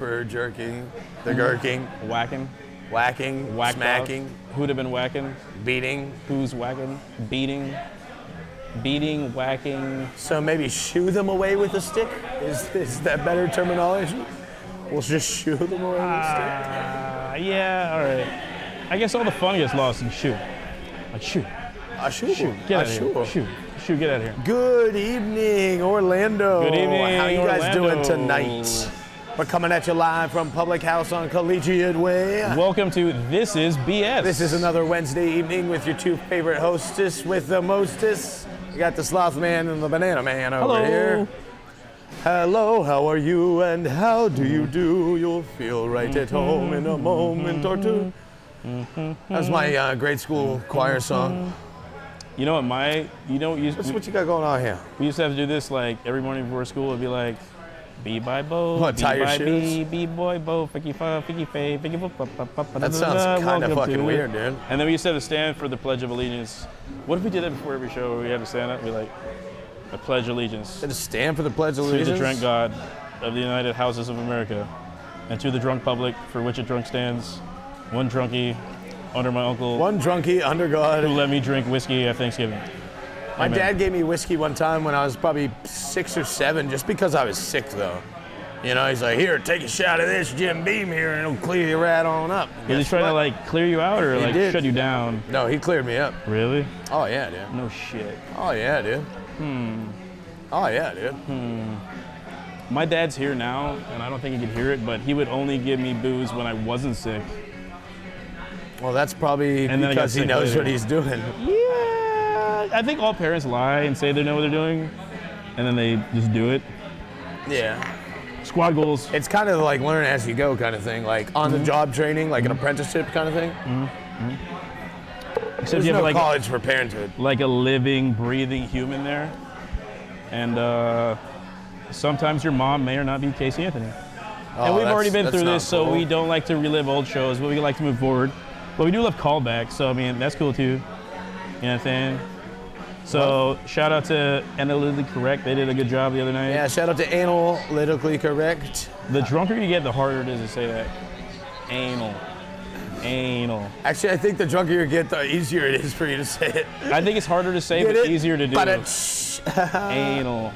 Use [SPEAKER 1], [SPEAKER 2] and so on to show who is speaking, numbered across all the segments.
[SPEAKER 1] jerking, the gurking,
[SPEAKER 2] Whacking.
[SPEAKER 1] whacking,
[SPEAKER 2] Whacked
[SPEAKER 1] smacking,
[SPEAKER 2] off. Who'd have been whacking?
[SPEAKER 1] beating.
[SPEAKER 2] Who's whacking? Beating. Beating, whacking.
[SPEAKER 1] So maybe shoo them away with a stick? Is that better terminology? We'll just shoo them away with a
[SPEAKER 2] Yeah, all right. I guess all the fun gets lost in shoot. Like shoot.
[SPEAKER 1] stick. Shoo.
[SPEAKER 2] Shoot. Get out of here. Shoot. Shoot, get out of here.
[SPEAKER 1] Good evening, Orlando.
[SPEAKER 2] Good evening,
[SPEAKER 1] How you guys
[SPEAKER 2] Orlando.
[SPEAKER 1] doing tonight? We're coming at you live from Public House on Collegiate Way.
[SPEAKER 2] Welcome to This Is BS.
[SPEAKER 1] This is another Wednesday evening with your two favorite hostess with the mostest. You got the Sloth Man and the Banana Man over
[SPEAKER 2] Hello.
[SPEAKER 1] here. Hello, how are you and how do you do? You'll feel right at home in a moment or two. That's my grade school choir song.
[SPEAKER 2] You know what
[SPEAKER 1] What you got going on here?
[SPEAKER 2] we used to have to do this like every morning before school. It'd be like, B by Bo,
[SPEAKER 1] What,
[SPEAKER 2] B
[SPEAKER 1] tie your
[SPEAKER 2] by
[SPEAKER 1] shoes?
[SPEAKER 2] B, B boy Bo, Ficky Fa, Ficky Fay, Ficky Fa.
[SPEAKER 1] That sounds kind of fucking weird, dude.
[SPEAKER 2] And then we used to have to stand for the Pledge of Allegiance. What if we did that before every show where we had to stand up and be like, I pledge allegiance
[SPEAKER 1] Did it stand for the Pledge of
[SPEAKER 2] to
[SPEAKER 1] Allegiance?
[SPEAKER 2] the drunk God of the United Houses of America and to the drunk public for which a drunk stands, one drunkie under my uncle
[SPEAKER 1] One drunkie under
[SPEAKER 2] who
[SPEAKER 1] God.
[SPEAKER 2] let me drink whiskey at Thanksgiving.
[SPEAKER 1] My
[SPEAKER 2] Amen.
[SPEAKER 1] dad gave me whiskey one time when I was probably 6 or 7, just because I was sick though. You know, he's like, here, take a shot of this Jim Beam here and it'll clear you right on up.
[SPEAKER 2] Was he
[SPEAKER 1] Guess
[SPEAKER 2] trying to
[SPEAKER 1] what?
[SPEAKER 2] like clear you out or
[SPEAKER 1] He
[SPEAKER 2] like
[SPEAKER 1] did.
[SPEAKER 2] shut you down?
[SPEAKER 1] No, he cleared me up.
[SPEAKER 2] Really?
[SPEAKER 1] Oh yeah, dude.
[SPEAKER 2] No shit.
[SPEAKER 1] Oh yeah, dude. Oh yeah, dude.
[SPEAKER 2] My dad's here now, and I don't think he could hear it, but he would only give me booze when I wasn't sick.
[SPEAKER 1] Well, that's probably
[SPEAKER 2] And then I got
[SPEAKER 1] because he
[SPEAKER 2] sick
[SPEAKER 1] knows
[SPEAKER 2] later.
[SPEAKER 1] what he's doing.
[SPEAKER 2] Yeah, I think all parents lie and say they know what they're doing, and then they just do it.
[SPEAKER 1] Yeah.
[SPEAKER 2] Squad goals.
[SPEAKER 1] It's kind of like learn as you go kind of thing, like on-the-job training, like an apprenticeship kind of thing.
[SPEAKER 2] Except
[SPEAKER 1] There's
[SPEAKER 2] you have
[SPEAKER 1] no
[SPEAKER 2] like
[SPEAKER 1] college for parenthood.
[SPEAKER 2] a living, breathing human there, and sometimes your mom may or not be Casey Anthony. And we've already been through this, so we don't like to relive old shows, but we like to move forward. But we do love callbacks, so I mean, that's cool too. You know what I'm saying? So shout out to Analytically Correct. They did a good job the other night.
[SPEAKER 1] Yeah, shout out to Analytically Correct.
[SPEAKER 2] The drunker you get, the harder it is to say that. Anal.
[SPEAKER 1] Actually, I think the drunker you get, the easier it is for you to say it.
[SPEAKER 2] I think it's harder to say,
[SPEAKER 1] Get
[SPEAKER 2] but
[SPEAKER 1] it?
[SPEAKER 2] easier to do.
[SPEAKER 1] But
[SPEAKER 2] Anal.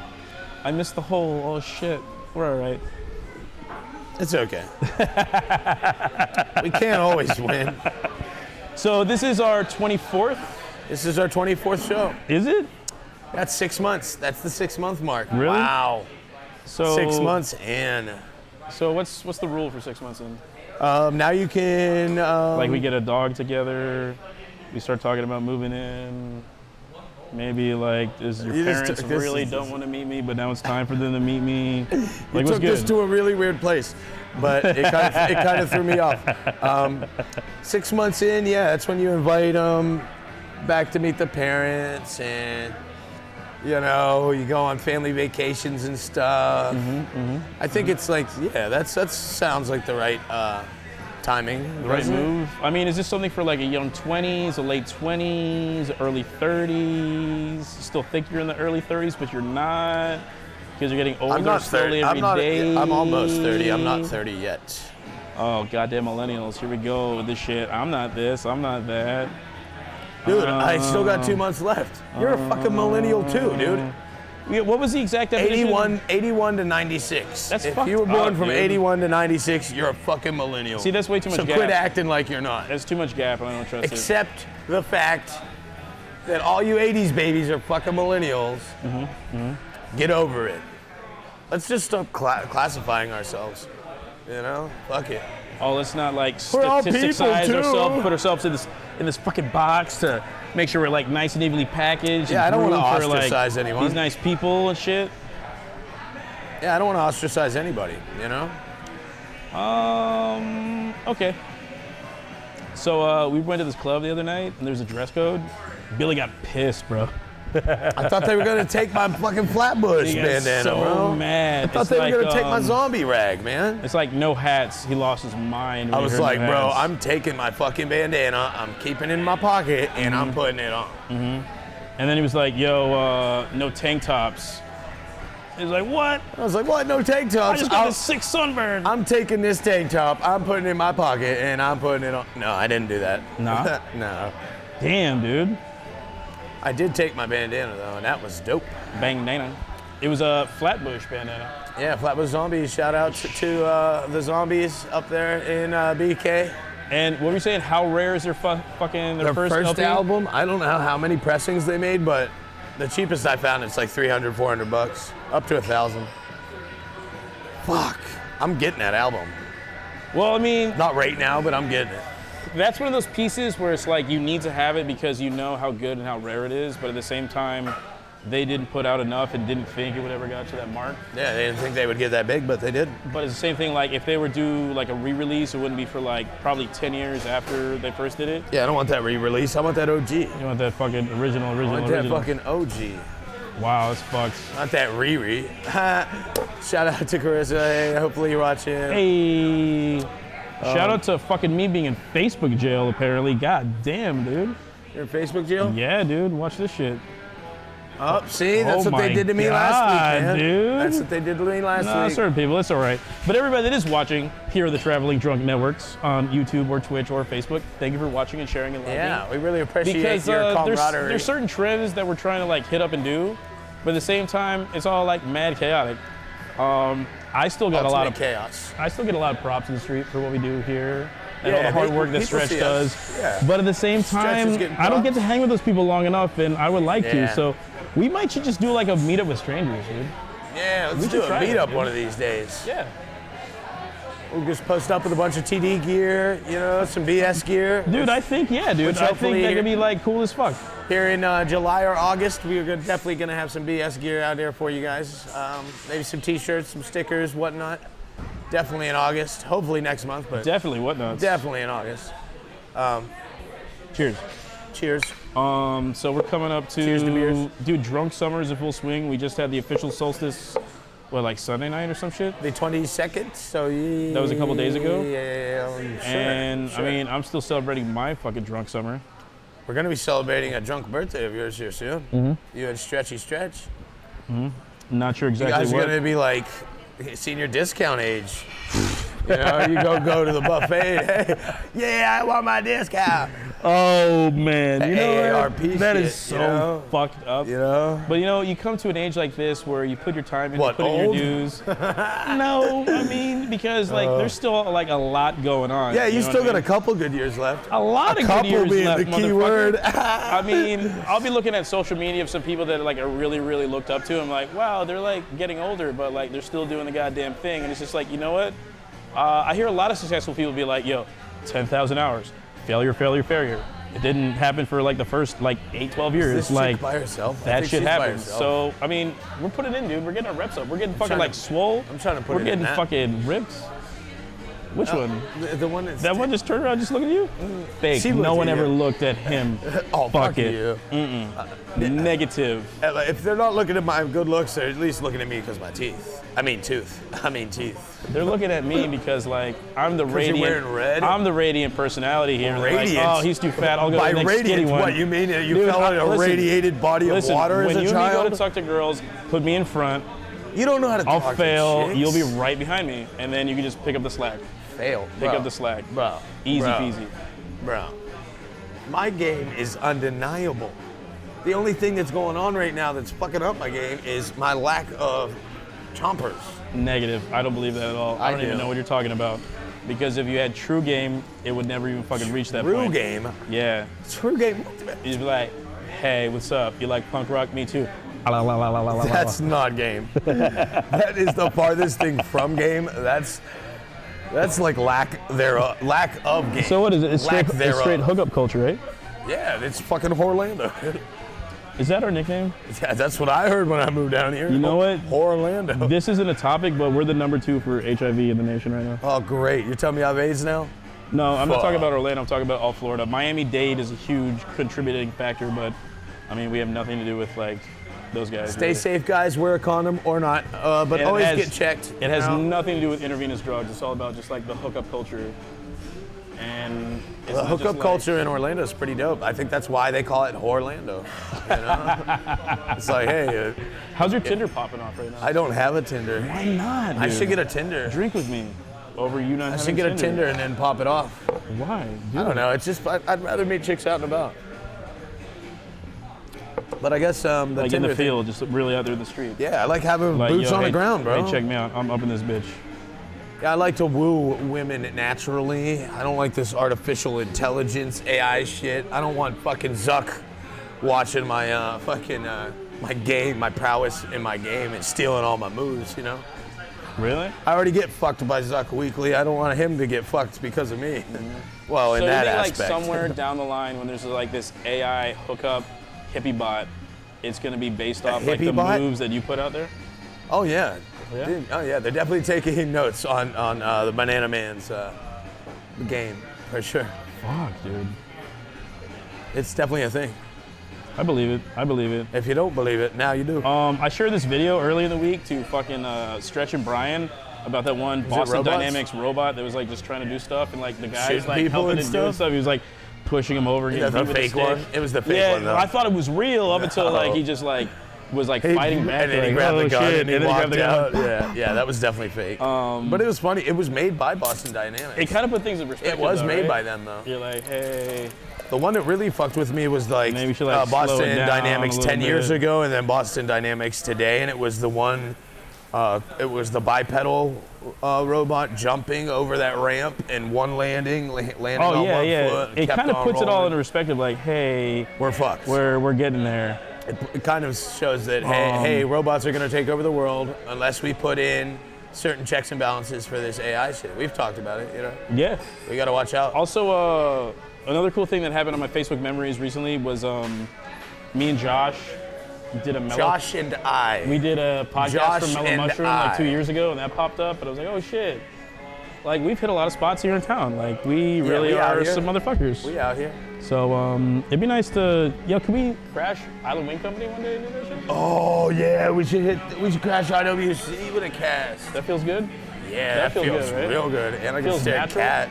[SPEAKER 2] I missed the hole. Oh shit. We're all right.
[SPEAKER 1] it's okay. We can't always win.
[SPEAKER 2] So this is our 24th.
[SPEAKER 1] This is our 24th show.
[SPEAKER 2] Is it?
[SPEAKER 1] That's 6 months. That's the 6-month mark.
[SPEAKER 2] Really?
[SPEAKER 1] Wow.
[SPEAKER 2] So
[SPEAKER 1] 6 months in.
[SPEAKER 2] So what's the rule for 6 months in?
[SPEAKER 1] Now you can.
[SPEAKER 2] Like we get a dog together, we start talking about moving in. Maybe like is your
[SPEAKER 1] You just
[SPEAKER 2] parents
[SPEAKER 1] took this-
[SPEAKER 2] really don't want to meet me, but now it's time for them to meet me.
[SPEAKER 1] You
[SPEAKER 2] Like what's
[SPEAKER 1] took this
[SPEAKER 2] good?
[SPEAKER 1] to a really weird place, but it kind of threw me off. 6 months in, yeah, that's when you invite them back to meet the parents, and you know you go on family vacations and stuff. I think it's like, yeah, that sounds like the right timing.
[SPEAKER 2] The right
[SPEAKER 1] doesn't it?
[SPEAKER 2] move. I mean, is this something for like a young 20s, a late 20s, early 30s? You still think you're in the early 30s, but you're not because you're getting older
[SPEAKER 1] I'm not
[SPEAKER 2] slowly
[SPEAKER 1] 30.
[SPEAKER 2] every day.
[SPEAKER 1] I'm almost 30. I'm not 30 yet.
[SPEAKER 2] Oh, goddamn millennials! Here we go with this shit. I'm not this. I'm not that.
[SPEAKER 1] Dude, I still got 2 months left. You're a fucking millennial too, dude.
[SPEAKER 2] Yeah, what was the exact definition?
[SPEAKER 1] 81 to 96.
[SPEAKER 2] That's
[SPEAKER 1] if
[SPEAKER 2] fucked
[SPEAKER 1] you were born
[SPEAKER 2] up,
[SPEAKER 1] from
[SPEAKER 2] dude.
[SPEAKER 1] 81 to 96, you're a fucking millennial.
[SPEAKER 2] See, that's way too much
[SPEAKER 1] So
[SPEAKER 2] gap.
[SPEAKER 1] quit acting like you're not.
[SPEAKER 2] There's too much gap, and I don't trust it.
[SPEAKER 1] Accept the fact that all you 80s babies are fucking millennials. Get over it. Let's just stop classifying ourselves. You know? Fuck it.
[SPEAKER 2] Oh, let's not like
[SPEAKER 1] We're all
[SPEAKER 2] statisticize
[SPEAKER 1] people, too.
[SPEAKER 2] ourselves, put ourselves in this fucking box to make sure we're like nice and evenly packaged.
[SPEAKER 1] Yeah,
[SPEAKER 2] and
[SPEAKER 1] I don't wanna
[SPEAKER 2] groomed for, like,
[SPEAKER 1] ostracize anyone.
[SPEAKER 2] These nice people and shit.
[SPEAKER 1] Yeah, I don't want to ostracize anybody, you know?
[SPEAKER 2] Okay. So we went to this club the other night, and there's a dress code. Billy got pissed, bro.
[SPEAKER 1] I thought they were going to take my fucking Flatbush
[SPEAKER 2] He got
[SPEAKER 1] bandana,
[SPEAKER 2] so
[SPEAKER 1] bro.
[SPEAKER 2] mad.
[SPEAKER 1] I thought they were going to take my zombie rag, man.
[SPEAKER 2] It's like no hats. He lost his mind. When
[SPEAKER 1] I
[SPEAKER 2] he
[SPEAKER 1] was
[SPEAKER 2] heard
[SPEAKER 1] like,
[SPEAKER 2] no
[SPEAKER 1] bro,
[SPEAKER 2] hats.
[SPEAKER 1] I'm taking my fucking bandana, I'm keeping it in my pocket, and I'm putting it on.
[SPEAKER 2] And then he was like, yo, no tank tops. He's like, what?
[SPEAKER 1] I was like, what? No tank
[SPEAKER 2] I
[SPEAKER 1] tops?
[SPEAKER 2] just got this sick sunburn.
[SPEAKER 1] I'm taking this tank top, I'm putting it in my pocket, and I'm putting it on. No, I didn't do that.
[SPEAKER 2] Nah?
[SPEAKER 1] No.
[SPEAKER 2] Damn, dude.
[SPEAKER 1] I did take my bandana, though, and that was dope.
[SPEAKER 2] Bandana. It was a Flatbush bandana.
[SPEAKER 1] Yeah, Flatbush Zombies. Shout out to the zombies up there in BK.
[SPEAKER 2] And what were you saying? How rare is their fucking
[SPEAKER 1] Their
[SPEAKER 2] first
[SPEAKER 1] first
[SPEAKER 2] LP?
[SPEAKER 1] album, I don't know how many pressings they made, but the cheapest I found, it's like $300, $400, up to $1,000. Fuck, I'm getting that album.
[SPEAKER 2] Well, I mean,
[SPEAKER 1] Not right now, but I'm getting it.
[SPEAKER 2] that's one of those pieces where it's like you need to have it because you know how good and how rare it is, but at the same time, they didn't put out enough and didn't think it would ever got to that mark.
[SPEAKER 1] Yeah, they didn't think they would get that big, but they did.
[SPEAKER 2] But it's the same thing, like if they were do like a re-release, it wouldn't be for like probably 10 years after they first did it.
[SPEAKER 1] Yeah, I don't want that re-release. I want that OG.
[SPEAKER 2] You want that fucking original.
[SPEAKER 1] I want that fucking OG.
[SPEAKER 2] Wow, that's fucked.
[SPEAKER 1] Not that Riri. Shout out to Carissa. Hey, hopefully you're watching.
[SPEAKER 2] Hey, shout out to fucking me being in Facebook jail apparently. God damn, dude.
[SPEAKER 1] You're in Facebook jail?
[SPEAKER 2] Yeah, dude, watch this shit.
[SPEAKER 1] Oh, see, that's
[SPEAKER 2] Oh
[SPEAKER 1] what they
[SPEAKER 2] my
[SPEAKER 1] did to me last week, man.
[SPEAKER 2] God, dude.
[SPEAKER 1] That's what they did to me last
[SPEAKER 2] No,
[SPEAKER 1] week.
[SPEAKER 2] certain people, it's all right. But everybody that is watching here are the Traveling Drunk Networks on YouTube or Twitch or Facebook. Thank you for watching and sharing and liking.
[SPEAKER 1] Yeah, we really appreciate
[SPEAKER 2] Because
[SPEAKER 1] your camaraderie.
[SPEAKER 2] there's certain trends that we're trying to like hit up and do, but at the same time, it's all like mad chaotic. I still got
[SPEAKER 1] Ultimate chaos.
[SPEAKER 2] I still get a lot of props in the street for what we do here and all
[SPEAKER 1] Yeah,
[SPEAKER 2] the hard work that
[SPEAKER 1] people
[SPEAKER 2] Stretch
[SPEAKER 1] see
[SPEAKER 2] does.
[SPEAKER 1] us. Yeah.
[SPEAKER 2] But at the same
[SPEAKER 1] Stretch
[SPEAKER 2] time,
[SPEAKER 1] is getting
[SPEAKER 2] I don't get
[SPEAKER 1] props.
[SPEAKER 2] to hang with those people long enough, and I would like
[SPEAKER 1] Yeah.
[SPEAKER 2] to. So we might should just do like a meetup with strangers, dude.
[SPEAKER 1] Yeah, let's
[SPEAKER 2] We
[SPEAKER 1] do
[SPEAKER 2] should
[SPEAKER 1] a
[SPEAKER 2] try it,
[SPEAKER 1] meetup
[SPEAKER 2] dude.
[SPEAKER 1] one of these days.
[SPEAKER 2] Yeah.
[SPEAKER 1] We'll just post up with a bunch of TD gear, you know, some BS gear.
[SPEAKER 2] Dude, I think, yeah, dude.
[SPEAKER 1] Which
[SPEAKER 2] I think
[SPEAKER 1] hopefully-
[SPEAKER 2] that could be like cool as fuck.
[SPEAKER 1] Here in July or August, we are definitely going to have some BS gear out there for you guys. Maybe some t-shirts, some stickers, whatnot. Definitely in August. Hopefully next month, but
[SPEAKER 2] Definitely whatnot.
[SPEAKER 1] definitely in August.
[SPEAKER 2] Cheers.
[SPEAKER 1] Cheers.
[SPEAKER 2] So we're coming up to,
[SPEAKER 1] Cheers to beers.
[SPEAKER 2] dude, Drunk Summer is in full swing. We just had the official solstice, what, like Sunday night or some shit?
[SPEAKER 1] The 22nd, so yeah.
[SPEAKER 2] That was a couple days ago?
[SPEAKER 1] Yeah, sure,
[SPEAKER 2] And
[SPEAKER 1] sure.
[SPEAKER 2] I mean, I'm still celebrating my fucking Drunk Summer.
[SPEAKER 1] We're going to be celebrating a drunk birthday of yours here soon.
[SPEAKER 2] Mm-hmm.
[SPEAKER 1] You and Stretchy Stretch.
[SPEAKER 2] Not sure
[SPEAKER 1] You
[SPEAKER 2] exactly
[SPEAKER 1] guys are
[SPEAKER 2] what.
[SPEAKER 1] going to be like senior discount age. You know, you go to the buffet. Hey, yeah, I want my discount.
[SPEAKER 2] Oh man, you know what?
[SPEAKER 1] AARP
[SPEAKER 2] That
[SPEAKER 1] shit,
[SPEAKER 2] is so
[SPEAKER 1] you know?
[SPEAKER 2] fucked up.
[SPEAKER 1] You know?
[SPEAKER 2] But you know, you come to an age like this where you put your time in,
[SPEAKER 1] What,
[SPEAKER 2] you put in
[SPEAKER 1] old?
[SPEAKER 2] your dues. No, I mean because like there's still like a lot going on.
[SPEAKER 1] Yeah, you
[SPEAKER 2] know
[SPEAKER 1] still
[SPEAKER 2] what I
[SPEAKER 1] got a
[SPEAKER 2] mean?
[SPEAKER 1] couple good years left.
[SPEAKER 2] A lot of good
[SPEAKER 1] Couple
[SPEAKER 2] years
[SPEAKER 1] being
[SPEAKER 2] left,
[SPEAKER 1] the key
[SPEAKER 2] motherfucker.
[SPEAKER 1] word.
[SPEAKER 2] I mean, I'll be looking at social media of some people that like are really, really looked up to. I'm like, wow, they're like getting older, but like they're still doing the goddamn thing. And it's just like, you know what? I hear a lot of successful people be like, yo, 10,000 hours, failure, failure, failure. It didn't happen for like the first like 8, 12 years.
[SPEAKER 1] This
[SPEAKER 2] like
[SPEAKER 1] chick by herself. I
[SPEAKER 2] that
[SPEAKER 1] think
[SPEAKER 2] shit
[SPEAKER 1] she's by
[SPEAKER 2] happens.
[SPEAKER 1] herself.
[SPEAKER 2] So I mean, we're putting in, dude. We're getting our reps up. We're getting fucking
[SPEAKER 1] trying
[SPEAKER 2] like
[SPEAKER 1] to-
[SPEAKER 2] swole.
[SPEAKER 1] I'm trying to put
[SPEAKER 2] We're
[SPEAKER 1] it in
[SPEAKER 2] getting
[SPEAKER 1] that.
[SPEAKER 2] fucking ripped. Which one?
[SPEAKER 1] The one that's
[SPEAKER 2] That one just turned around, just look at you. Fake.
[SPEAKER 1] She
[SPEAKER 2] No
[SPEAKER 1] looked
[SPEAKER 2] one
[SPEAKER 1] at
[SPEAKER 2] ever
[SPEAKER 1] you.
[SPEAKER 2] looked at him.
[SPEAKER 1] Oh, fuck
[SPEAKER 2] it.
[SPEAKER 1] you.
[SPEAKER 2] Negative.
[SPEAKER 1] If they're not looking at my good looks, they're at least looking at me because my teeth. I mean tooth. I mean teeth.
[SPEAKER 2] They're looking at me because like I'm the radiant.
[SPEAKER 1] you're wearing red?
[SPEAKER 2] I'm the radiant personality here. They're like,
[SPEAKER 1] Radiant?
[SPEAKER 2] oh, he's too fat. I'll go
[SPEAKER 1] By
[SPEAKER 2] to the next skinny
[SPEAKER 1] radiant,
[SPEAKER 2] one.
[SPEAKER 1] what you mean? You
[SPEAKER 2] Dude,
[SPEAKER 1] fell in a
[SPEAKER 2] listen,
[SPEAKER 1] radiated body of
[SPEAKER 2] Listen,
[SPEAKER 1] water
[SPEAKER 2] when
[SPEAKER 1] as a
[SPEAKER 2] you and me go
[SPEAKER 1] child?
[SPEAKER 2] to talk to girls, put me in front.
[SPEAKER 1] You don't know how to
[SPEAKER 2] I'll
[SPEAKER 1] talk to
[SPEAKER 2] fail.
[SPEAKER 1] chicks.
[SPEAKER 2] You'll be right behind me, and then you can just pick up the slack.
[SPEAKER 1] fail.
[SPEAKER 2] Pick
[SPEAKER 1] bro.
[SPEAKER 2] up the slack.
[SPEAKER 1] Bro.
[SPEAKER 2] Easy
[SPEAKER 1] Bro.
[SPEAKER 2] peasy.
[SPEAKER 1] Bro, my game is undeniable. The only thing that's going on right now that's fucking up my game is my lack of chompers.
[SPEAKER 2] Negative. I don't believe that at all. I don't even
[SPEAKER 1] do.
[SPEAKER 2] know what you're talking about. Because if you had true game, it would never even fucking reach that
[SPEAKER 1] True
[SPEAKER 2] point.
[SPEAKER 1] game.
[SPEAKER 2] Yeah.
[SPEAKER 1] True game.
[SPEAKER 2] You'd be like, hey, what's up? You like punk rock? Me too.
[SPEAKER 1] That's not game. That is the farthest thing from game. That's like lack of game.
[SPEAKER 2] So what is it? It's
[SPEAKER 1] Lack
[SPEAKER 2] straight, it's straight
[SPEAKER 1] thereof.
[SPEAKER 2] hookup culture, right?
[SPEAKER 1] Yeah, it's fucking Orlando.
[SPEAKER 2] Is that our nickname?
[SPEAKER 1] Yeah, that's what I heard when I moved down here.
[SPEAKER 2] You know what?
[SPEAKER 1] Orlando.
[SPEAKER 2] This isn't a topic, but we're the number 2 for HIV in the nation right now.
[SPEAKER 1] Oh, great. You're telling me I have AIDS now?
[SPEAKER 2] No, I'm not
[SPEAKER 1] Fuck.
[SPEAKER 2] talking about Orlando. I'm talking about all Florida. Miami-Dade is a huge contributing factor, but I mean, we have nothing to do with like those guys.
[SPEAKER 1] Stay
[SPEAKER 2] really.
[SPEAKER 1] safe, guys. Wear a condom or not, but
[SPEAKER 2] And
[SPEAKER 1] always get checked.
[SPEAKER 2] It has
[SPEAKER 1] you know?
[SPEAKER 2] nothing to do with intravenous drugs. It's all about just like the hookup culture. And it's
[SPEAKER 1] The
[SPEAKER 2] not
[SPEAKER 1] hookup
[SPEAKER 2] just like-
[SPEAKER 1] culture in Orlando is pretty dope. I think that's why they call it Whorlando. You know? It's like, hey,
[SPEAKER 2] How's your Tinder popping off right now?
[SPEAKER 1] I don't have a Tinder.
[SPEAKER 2] Why not?
[SPEAKER 1] I
[SPEAKER 2] dude?
[SPEAKER 1] should get a Tinder.
[SPEAKER 2] Drink with me over you not
[SPEAKER 1] I
[SPEAKER 2] having
[SPEAKER 1] should get a Tinder and then pop it off.
[SPEAKER 2] Why?
[SPEAKER 1] I don't know. It's just I'd rather meet chicks out and about. But I guess the
[SPEAKER 2] Like
[SPEAKER 1] Tinder
[SPEAKER 2] in the
[SPEAKER 1] thing-
[SPEAKER 2] field, just really out there in the street.
[SPEAKER 1] Yeah, I like having
[SPEAKER 2] Like,
[SPEAKER 1] boots
[SPEAKER 2] yo,
[SPEAKER 1] on
[SPEAKER 2] hey,
[SPEAKER 1] the ground, bro.
[SPEAKER 2] Hey, check me out. I'm up in this bitch.
[SPEAKER 1] Yeah, I like to woo women naturally. I don't like this artificial intelligence AI shit. I don't want fucking Zuck watching my my game, my prowess in my game, and stealing all my moves. You know.
[SPEAKER 2] Really?
[SPEAKER 1] I already get fucked by Zuck weekly. I don't want him to get fucked because of me. Well, in
[SPEAKER 2] So
[SPEAKER 1] that
[SPEAKER 2] you think
[SPEAKER 1] aspect.
[SPEAKER 2] like somewhere down the line when there's like this AI hookup hippie bot, it's gonna be based off like
[SPEAKER 1] hippie
[SPEAKER 2] the
[SPEAKER 1] bot?
[SPEAKER 2] moves that you put out there?
[SPEAKER 1] Oh yeah.
[SPEAKER 2] Yeah?
[SPEAKER 1] Dude, oh yeah, they're definitely taking notes on the Banana Man's game for sure.
[SPEAKER 2] Fuck, dude.
[SPEAKER 1] It's definitely a thing.
[SPEAKER 2] I believe it. I believe it.
[SPEAKER 1] If you don't believe it, now you do.
[SPEAKER 2] I shared this video early in the week to fucking Stretch and Brian about that one Boston
[SPEAKER 1] robots?
[SPEAKER 2] Dynamics robot that was like just trying to do stuff and like the guy's
[SPEAKER 1] Shooting
[SPEAKER 2] like
[SPEAKER 1] people
[SPEAKER 2] helping
[SPEAKER 1] and
[SPEAKER 2] him do
[SPEAKER 1] stuff?
[SPEAKER 2] stuff. He was like pushing him over.
[SPEAKER 1] Yeah,
[SPEAKER 2] getting
[SPEAKER 1] the
[SPEAKER 2] hit with a
[SPEAKER 1] fake
[SPEAKER 2] stick.
[SPEAKER 1] one. It was the fake
[SPEAKER 2] Yeah,
[SPEAKER 1] one though.
[SPEAKER 2] I thought it was real up until like
[SPEAKER 1] No.
[SPEAKER 2] he just like was like fighting back.
[SPEAKER 1] and then he
[SPEAKER 2] like,
[SPEAKER 1] grabbed
[SPEAKER 2] oh,
[SPEAKER 1] the gun
[SPEAKER 2] shit,
[SPEAKER 1] and he
[SPEAKER 2] then
[SPEAKER 1] walked
[SPEAKER 2] grabbed the gun.
[SPEAKER 1] out. Yeah, that was definitely fake. But it was funny. It was made by Boston Dynamics.
[SPEAKER 2] It kind of put things in perspective.
[SPEAKER 1] It was
[SPEAKER 2] though,
[SPEAKER 1] made
[SPEAKER 2] right?
[SPEAKER 1] by them though.
[SPEAKER 2] You're like, hey,
[SPEAKER 1] The one that really fucked with me was like,
[SPEAKER 2] Maybe we should, like, slow it
[SPEAKER 1] Boston
[SPEAKER 2] down
[SPEAKER 1] Dynamics
[SPEAKER 2] a
[SPEAKER 1] 10
[SPEAKER 2] little
[SPEAKER 1] years
[SPEAKER 2] bit.
[SPEAKER 1] ago, and then Boston Dynamics today, and it was the one. It was the bipedal robot jumping over that ramp and one landing
[SPEAKER 2] oh
[SPEAKER 1] on
[SPEAKER 2] yeah,
[SPEAKER 1] one
[SPEAKER 2] yeah.
[SPEAKER 1] foot. and
[SPEAKER 2] It
[SPEAKER 1] kept
[SPEAKER 2] kind of
[SPEAKER 1] on
[SPEAKER 2] puts it all
[SPEAKER 1] rolling.
[SPEAKER 2] into perspective. Like, hey,
[SPEAKER 1] We're fucked.
[SPEAKER 2] we're getting there.
[SPEAKER 1] It kind of shows that hey, robots are going to take over the world unless we put in certain checks and balances for this AI shit. We've talked about it, you know.
[SPEAKER 2] Yeah.
[SPEAKER 1] We got to watch out.
[SPEAKER 2] Also, another cool thing that happened on my Facebook memories recently was me and Josh did a mellow.
[SPEAKER 1] Josh and I.
[SPEAKER 2] We did a podcast
[SPEAKER 1] Josh
[SPEAKER 2] for Mellow
[SPEAKER 1] and
[SPEAKER 2] Mushroom like 2
[SPEAKER 1] I.
[SPEAKER 2] years ago, and that popped up, and I was like, oh shit. Like, we've hit a lot of spots here in town. Like, we really
[SPEAKER 1] we out
[SPEAKER 2] are
[SPEAKER 1] here.
[SPEAKER 2] some motherfuckers.
[SPEAKER 1] We out here.
[SPEAKER 2] So, it'd be nice to, can we crash Island Wing Company one day and do that shit?
[SPEAKER 1] Oh yeah, we should crash IWC with a cast.
[SPEAKER 2] That feels good?
[SPEAKER 1] Yeah,
[SPEAKER 2] That
[SPEAKER 1] that
[SPEAKER 2] feels
[SPEAKER 1] feels
[SPEAKER 2] good, right?
[SPEAKER 1] real good. And I can
[SPEAKER 2] Feels
[SPEAKER 1] stare at
[SPEAKER 2] natural?
[SPEAKER 1] cat.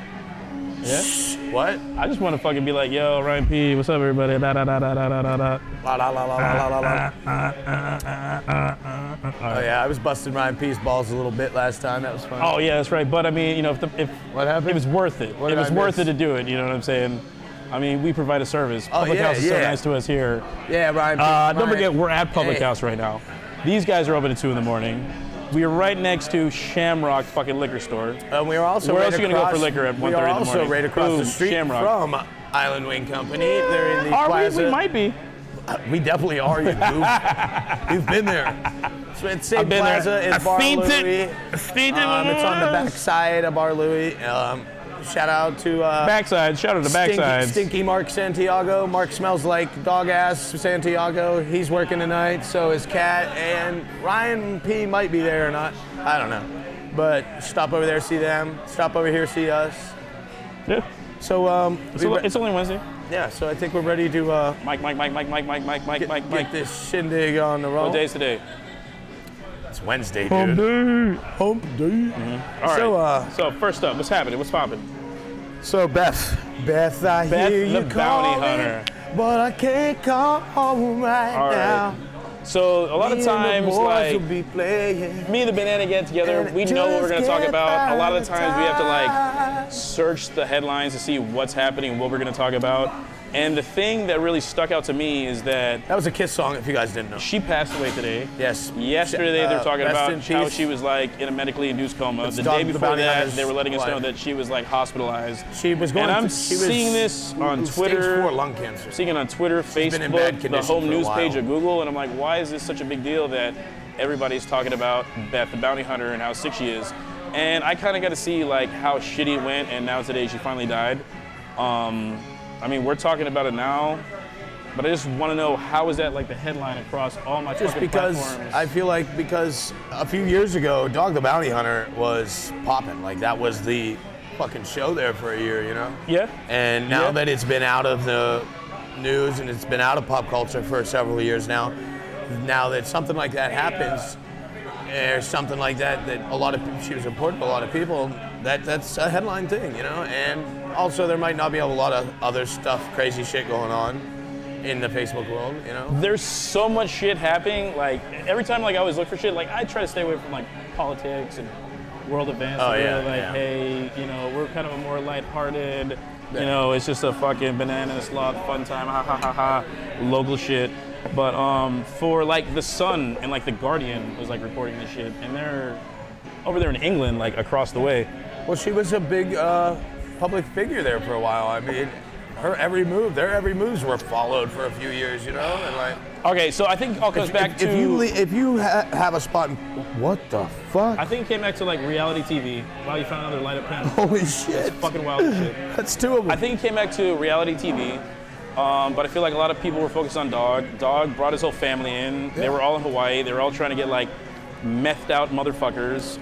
[SPEAKER 2] Yeah?
[SPEAKER 1] What?
[SPEAKER 2] I just want to fucking be like, yo, Ryan P, what's up, everybody? Da, da, da, da, da, da, da, da.
[SPEAKER 1] La la la la la la la la. Oh yeah, I was busting Ryan P's balls a little bit last time. That was fun.
[SPEAKER 2] Oh, yeah, that's right. But, I mean, if
[SPEAKER 1] What happened?
[SPEAKER 2] it was worth it.
[SPEAKER 1] What
[SPEAKER 2] It
[SPEAKER 1] did
[SPEAKER 2] was
[SPEAKER 1] I
[SPEAKER 2] worth
[SPEAKER 1] miss?
[SPEAKER 2] it to do it, you know what I'm saying? I mean, we provide a service. Public
[SPEAKER 1] yeah,
[SPEAKER 2] House is so
[SPEAKER 1] yeah.
[SPEAKER 2] nice to us here.
[SPEAKER 1] Yeah, Ryan P.
[SPEAKER 2] Don't forget, we're at Public
[SPEAKER 1] Hey.
[SPEAKER 2] House right now. These guys are open at 2 in the morning. We are right next to Shamrock fucking liquor store.
[SPEAKER 1] And we are also
[SPEAKER 2] Where
[SPEAKER 1] right
[SPEAKER 2] else are you gonna go
[SPEAKER 1] across-
[SPEAKER 2] for liquor at 1:30
[SPEAKER 1] We
[SPEAKER 2] in
[SPEAKER 1] are
[SPEAKER 2] the
[SPEAKER 1] also
[SPEAKER 2] morning?
[SPEAKER 1] right across
[SPEAKER 2] Boom,
[SPEAKER 1] the street
[SPEAKER 2] Shamrock.
[SPEAKER 1] from Island Wing Company. They're in the
[SPEAKER 2] Are
[SPEAKER 1] plaza.
[SPEAKER 2] we might be.
[SPEAKER 1] We definitely are, you goof. You've been there. So it's same
[SPEAKER 2] I've been
[SPEAKER 1] plaza
[SPEAKER 2] there.
[SPEAKER 1] as Bar
[SPEAKER 2] seen
[SPEAKER 1] Louie.
[SPEAKER 2] it. I seen it.
[SPEAKER 1] It's on the back side of Bar Louie. Shout out to
[SPEAKER 2] Backside. Shout out to Backsides.
[SPEAKER 1] Stinky Mark Santiago. Mark smells like dog ass Santiago. He's working tonight, so is Kat. And Ryan P might be there or not. I don't know. But stop over there, see them. Stop over here, see us.
[SPEAKER 2] Yeah.
[SPEAKER 1] So
[SPEAKER 2] It's only Wednesday.
[SPEAKER 1] yeah, so I think we're ready to
[SPEAKER 2] Mike.
[SPEAKER 1] get this shindig on the roll.
[SPEAKER 2] What day is today?
[SPEAKER 1] It's Wednesday, dude. Hump day.
[SPEAKER 2] All right.
[SPEAKER 1] So,
[SPEAKER 2] So first up, what's happening? What's popping?
[SPEAKER 1] So Beth, I
[SPEAKER 2] Beth
[SPEAKER 1] hear you
[SPEAKER 2] the bounty
[SPEAKER 1] calling,
[SPEAKER 2] hunter.
[SPEAKER 1] but I can't come home right
[SPEAKER 2] All right.
[SPEAKER 1] now.
[SPEAKER 2] So a lot of
[SPEAKER 1] Me and the
[SPEAKER 2] times,
[SPEAKER 1] boys
[SPEAKER 2] like
[SPEAKER 1] will be playing.
[SPEAKER 2] me and the banana get together,
[SPEAKER 1] And
[SPEAKER 2] we know what we're gonna
[SPEAKER 1] just
[SPEAKER 2] talk
[SPEAKER 1] can't
[SPEAKER 2] about. A lot of the
[SPEAKER 1] find
[SPEAKER 2] times we have to like
[SPEAKER 1] time.
[SPEAKER 2] search the headlines to see what's happening and what we're gonna talk about. And the thing that really stuck out to me is that
[SPEAKER 1] That was a Kiss song, if you guys didn't know.
[SPEAKER 2] she passed away today.
[SPEAKER 1] Yes.
[SPEAKER 2] Yesterday they were talking
[SPEAKER 1] rest
[SPEAKER 2] about
[SPEAKER 1] in
[SPEAKER 2] how
[SPEAKER 1] peace.
[SPEAKER 2] she was like in a medically induced coma.
[SPEAKER 1] It's
[SPEAKER 2] The
[SPEAKER 1] Dog
[SPEAKER 2] day
[SPEAKER 1] the
[SPEAKER 2] before
[SPEAKER 1] Bounty
[SPEAKER 2] that,
[SPEAKER 1] Hunter's
[SPEAKER 2] they were letting us know
[SPEAKER 1] wife.
[SPEAKER 2] that she was like hospitalized.
[SPEAKER 1] She was going.
[SPEAKER 2] And I'm
[SPEAKER 1] she was
[SPEAKER 2] seeing this on Twitter.
[SPEAKER 1] Stage 4 lung cancer.
[SPEAKER 2] Seeing it on Twitter,
[SPEAKER 1] been in bad
[SPEAKER 2] Facebook, the
[SPEAKER 1] condition
[SPEAKER 2] home
[SPEAKER 1] for a
[SPEAKER 2] news page
[SPEAKER 1] while.
[SPEAKER 2] of Google, and I'm like, why is this such a big deal that everybody's talking about Beth the bounty hunter and how sick she is? And I kind of got to see like how shitty it went, and now today she finally died. I mean, we're talking about it now, but I just want to know how is that like the headline across all my
[SPEAKER 1] Just
[SPEAKER 2] fucking
[SPEAKER 1] because
[SPEAKER 2] platforms?
[SPEAKER 1] I feel like because a few years ago, Dog the Bounty Hunter was popping. Like that was the fucking show there for a year, you know?
[SPEAKER 2] Yeah.
[SPEAKER 1] And now
[SPEAKER 2] Yeah.
[SPEAKER 1] that it's been out of the news and it's been out of pop culture for several years now that something like that happens, or something like that a lot of she was important to a lot of people, that's a headline thing, you know. And also, there might not be a lot of other stuff, crazy shit going on in the Facebook world, you know.
[SPEAKER 2] There's so much shit happening. Like every time, like I always look for shit. Like I try to stay away from like politics and world events.
[SPEAKER 1] Oh, yeah,
[SPEAKER 2] like,
[SPEAKER 1] yeah.
[SPEAKER 2] hey, you know, we're kind of a more lighthearted. You know, it's just a fucking banana slot fun time, ha ha ha ha, local shit. But for like the Sun and like the Guardian was like reporting this shit, and they're over there in England, like across the way.
[SPEAKER 1] Well, she was a big public figure there for a while. I mean, their every moves were followed for a few years, you know, and like.
[SPEAKER 2] Okay, so I think it all comes back to.
[SPEAKER 1] If you have a spot, what the fuck?
[SPEAKER 2] I think it came back to like reality TV. Wow, you found another light up pen.
[SPEAKER 1] Holy shit!
[SPEAKER 2] It's fucking wild as shit.
[SPEAKER 1] That's two of them.
[SPEAKER 2] I think it came back to reality TV, but I feel like a lot of people were focused on Dog. Dog brought his whole family in. Yeah. They were all in Hawaii. They were all trying to get like methed out motherfuckers.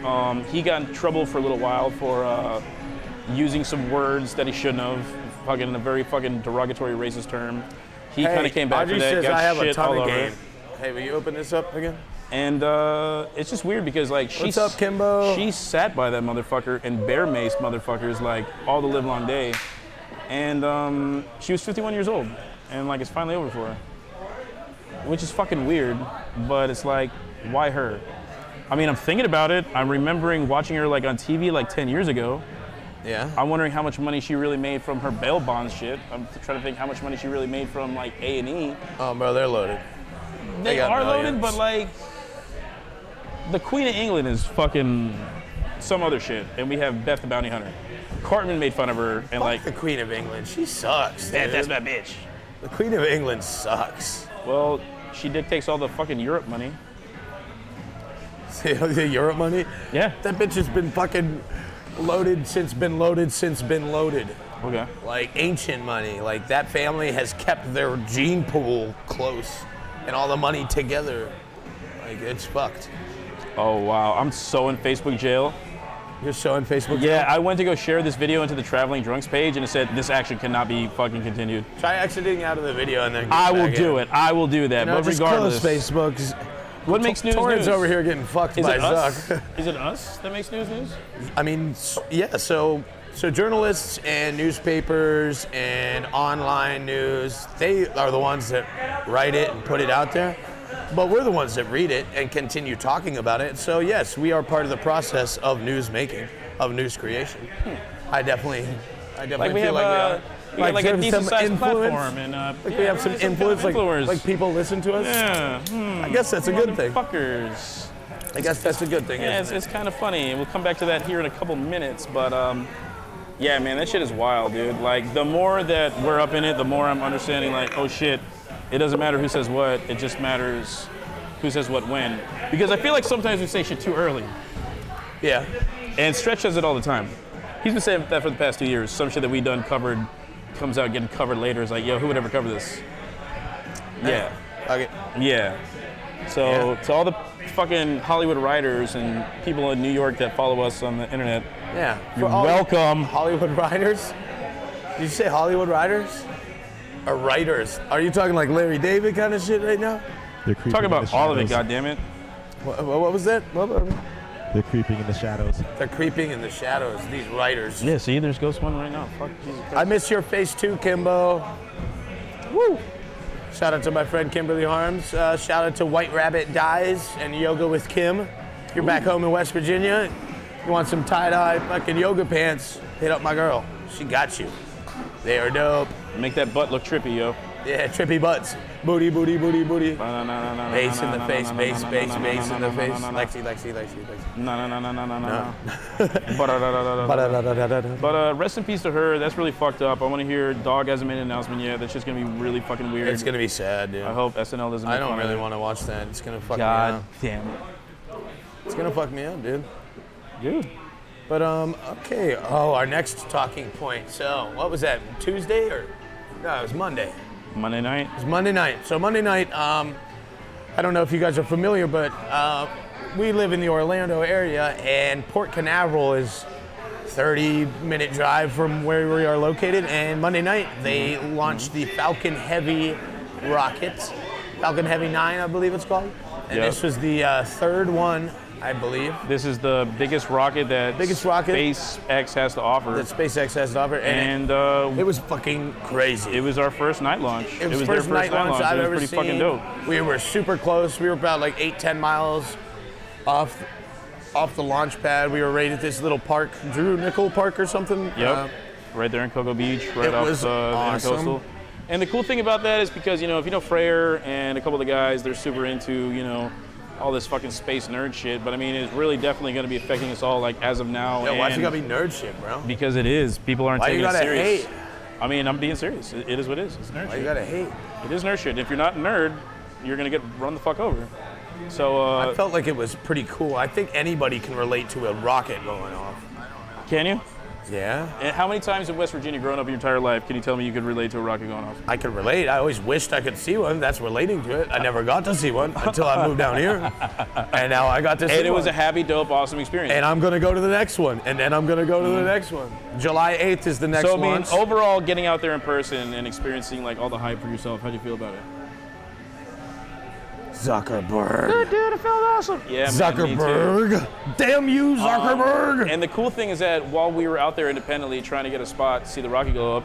[SPEAKER 2] He got in trouble for a little while for using some words that he shouldn't have, fucking in a very fucking derogatory racist term. He kind of came back
[SPEAKER 1] Audrey
[SPEAKER 2] for that.
[SPEAKER 1] Says
[SPEAKER 2] got
[SPEAKER 1] I have
[SPEAKER 2] shit
[SPEAKER 1] a ton
[SPEAKER 2] all
[SPEAKER 1] of
[SPEAKER 2] over
[SPEAKER 1] game.
[SPEAKER 2] it.
[SPEAKER 1] Hey, will you open this up again?
[SPEAKER 2] And it's just weird because like
[SPEAKER 1] What's up, Kimbo?
[SPEAKER 2] She sat by that motherfucker and bear maced motherfuckers like all the live long day, and she was 51 years old, and like it's finally over for her, which is fucking weird. But it's like, why her? I mean, I'm thinking about it. I'm remembering watching her like on TV like 10 years ago.
[SPEAKER 1] Yeah.
[SPEAKER 2] I'm wondering how much money she really made from her bail bonds shit. I'm trying to think how much money she really made from like A&E.
[SPEAKER 1] Oh, bro, they're loaded.
[SPEAKER 2] They are loaded, but like the Queen of England is fucking some other shit, and we have Beth the Bounty Hunter. Cartman made fun of her, and like
[SPEAKER 1] the Queen of England, she sucks. Dude.
[SPEAKER 2] that's my bitch.
[SPEAKER 1] The Queen of England sucks.
[SPEAKER 2] Well, she dictates all the fucking Europe money.
[SPEAKER 1] The Europe money?
[SPEAKER 2] Yeah.
[SPEAKER 1] That bitch has been fucking loaded since been loaded.
[SPEAKER 2] Okay.
[SPEAKER 1] Like ancient money. Like that family has kept their gene pool close and all the money together. Like it's fucked.
[SPEAKER 2] Oh wow, I'm so in Facebook jail.
[SPEAKER 1] You're so in Facebook
[SPEAKER 2] Yeah, I went to go share this video into the Traveling Drunks page, and it said this action cannot be fucking continued.
[SPEAKER 1] Try exiting out of the video and then get
[SPEAKER 2] I will
[SPEAKER 1] back
[SPEAKER 2] do
[SPEAKER 1] in.
[SPEAKER 2] it. I will do that.
[SPEAKER 1] No,
[SPEAKER 2] but
[SPEAKER 1] just
[SPEAKER 2] regardless,
[SPEAKER 1] close Facebook.
[SPEAKER 2] what makes news
[SPEAKER 1] Torrance
[SPEAKER 2] news?
[SPEAKER 1] over here getting fucked
[SPEAKER 2] Is
[SPEAKER 1] by
[SPEAKER 2] it us?
[SPEAKER 1] Zuck.
[SPEAKER 2] Is it us that makes news news?
[SPEAKER 1] I mean, yeah. So journalists and newspapers and online news, they are the ones that write it and put it out there. But we're the ones that read it and continue talking about it. So yes, we are part of the process of news making, of news creation. I definitely
[SPEAKER 2] Like we
[SPEAKER 1] feel
[SPEAKER 2] have
[SPEAKER 1] we are.
[SPEAKER 2] like a
[SPEAKER 1] there's
[SPEAKER 2] decent
[SPEAKER 1] some
[SPEAKER 2] sized
[SPEAKER 1] influence.
[SPEAKER 2] platform, and
[SPEAKER 1] Like we have some influence, like people listen to us.
[SPEAKER 2] Yeah.
[SPEAKER 1] I guess that's a good thing.
[SPEAKER 2] Fuckers.
[SPEAKER 1] I guess that's a good thing.
[SPEAKER 2] Yeah,
[SPEAKER 1] isn't
[SPEAKER 2] it's kind of funny. We'll come back to that here in a couple minutes, but yeah, man, that shit is wild, dude. Like the more that we're up in it, the more I'm understanding. Like, oh shit, it doesn't matter who says what. It just matters who says what when. Because I feel like sometimes we say shit too early.
[SPEAKER 1] it? Yeah.
[SPEAKER 2] And Stretch says it all the time. He's been saying that for the past 2 years. Some shit that we done covered comes out getting covered later. It's like, yo, who would ever cover this? Yeah.
[SPEAKER 1] Okay.
[SPEAKER 2] Yeah. So to all the fucking Hollywood writers and people in New York that follow us on the internet,
[SPEAKER 1] Yeah.
[SPEAKER 2] you're
[SPEAKER 1] For all
[SPEAKER 2] welcome.
[SPEAKER 1] Hollywood writers? Did you say Hollywood writers? Or writers? Are you talking like Larry David kind of shit right now?
[SPEAKER 3] They're creeping
[SPEAKER 2] Talk
[SPEAKER 3] in
[SPEAKER 2] about
[SPEAKER 3] the
[SPEAKER 2] all of it,
[SPEAKER 3] shadows.
[SPEAKER 2] goddammit.
[SPEAKER 1] What was that?
[SPEAKER 3] They're creeping in the shadows.
[SPEAKER 1] They're creeping in the shadows, these writers.
[SPEAKER 2] Yeah, see, there's Ghost One right now. Fuck Jesus Christ.
[SPEAKER 1] I miss your face too, Kimbo. Woo! Shout out to my friend Kimberly Harms. Shout out to White Rabbit Dyes and Yoga with Kim. If you're back home in West Virginia, you want some tie-dye fucking yoga pants, hit up my girl. She got you. They are dope.
[SPEAKER 2] Make that butt look trippy, yo.
[SPEAKER 1] Yeah, trippy butts. Booty, booty, booty, booty. Bass in the face, bass, bass, bass in the face. Lexi.
[SPEAKER 2] No. But rest in peace to her. That's really fucked up. I want to hear Dog hasn't made an announcement yet. That's just gonna be really fucking weird.
[SPEAKER 1] It's gonna be sad, dude.
[SPEAKER 2] I hope SNL doesn't make
[SPEAKER 1] I don't
[SPEAKER 2] fun of
[SPEAKER 1] really
[SPEAKER 2] it.
[SPEAKER 1] want to watch that. It's gonna fuck me
[SPEAKER 2] God
[SPEAKER 1] up.
[SPEAKER 2] damn it.
[SPEAKER 1] It's gonna fuck me up, dude.
[SPEAKER 2] Dude.
[SPEAKER 1] But okay. Oh, our next talking point. So, what was that? Tuesday or? No, it was Monday.
[SPEAKER 2] Monday night.
[SPEAKER 1] It was Monday night. So Monday night, I don't know if you guys are familiar, but we live in the Orlando area, and Port Canaveral is 30-minute drive from where we are located. And Monday night, they launched the Falcon Heavy rocket, Falcon Heavy 9, I believe it's called. And
[SPEAKER 2] Yep.
[SPEAKER 1] this was the third one I believe.
[SPEAKER 2] This is the biggest rocket that SpaceX has to offer.
[SPEAKER 1] That SpaceX has to offer.
[SPEAKER 2] And
[SPEAKER 1] it was fucking crazy.
[SPEAKER 2] It was our first night launch.
[SPEAKER 1] It was
[SPEAKER 2] their
[SPEAKER 1] first night launch I've ever
[SPEAKER 2] pretty
[SPEAKER 1] seen.
[SPEAKER 2] fucking dope.
[SPEAKER 1] We were super close. We were about like 8-10 miles off the launch pad. We were right at this little park, Drew Nickel Park or something.
[SPEAKER 2] Yep. Right there in Cocoa Beach, right off the Intercoastal. And the cool thing about that is because, if you know Freyr and a couple of the guys, they're super into, all this fucking space nerd shit. But I mean, it's really definitely going to be affecting us all, like, as of now.
[SPEAKER 1] Yeah, why's it got to be nerd shit, bro?
[SPEAKER 2] Because it is. People aren't taking it serious.
[SPEAKER 1] Why you got to hate?
[SPEAKER 2] I mean, I'm being serious. It is what it is. It's nerd shit.
[SPEAKER 1] Why you got to hate?
[SPEAKER 2] It is nerd shit. If you're not a nerd, you're going to get run the fuck over. So
[SPEAKER 1] I felt like it was pretty cool. I think anybody can relate to a rocket going off.
[SPEAKER 2] Can you?
[SPEAKER 1] Yeah.
[SPEAKER 2] And how many times in West Virginia growing up your entire life can you tell me you could relate to a rocket going off?
[SPEAKER 1] I could relate. I always wished I could see one. That's relating to it. I never got to see one until I moved down here. And now I got to see one.
[SPEAKER 2] And it was a happy, dope, awesome experience.
[SPEAKER 1] And I'm going to go to the next one. And then I'm going to go to the next one. July 8th is the next one. So, I mean,
[SPEAKER 2] overall, getting out there in person and experiencing, like, all the hype for yourself, how do you feel about it?
[SPEAKER 1] Zuckerberg.
[SPEAKER 2] Good dude, it felt awesome. Yeah,
[SPEAKER 1] Zuckerberg.
[SPEAKER 2] Man,
[SPEAKER 1] damn you, Zuckerberg.
[SPEAKER 2] And the cool thing is that while we were out there independently trying to get a spot to see the rocket go up,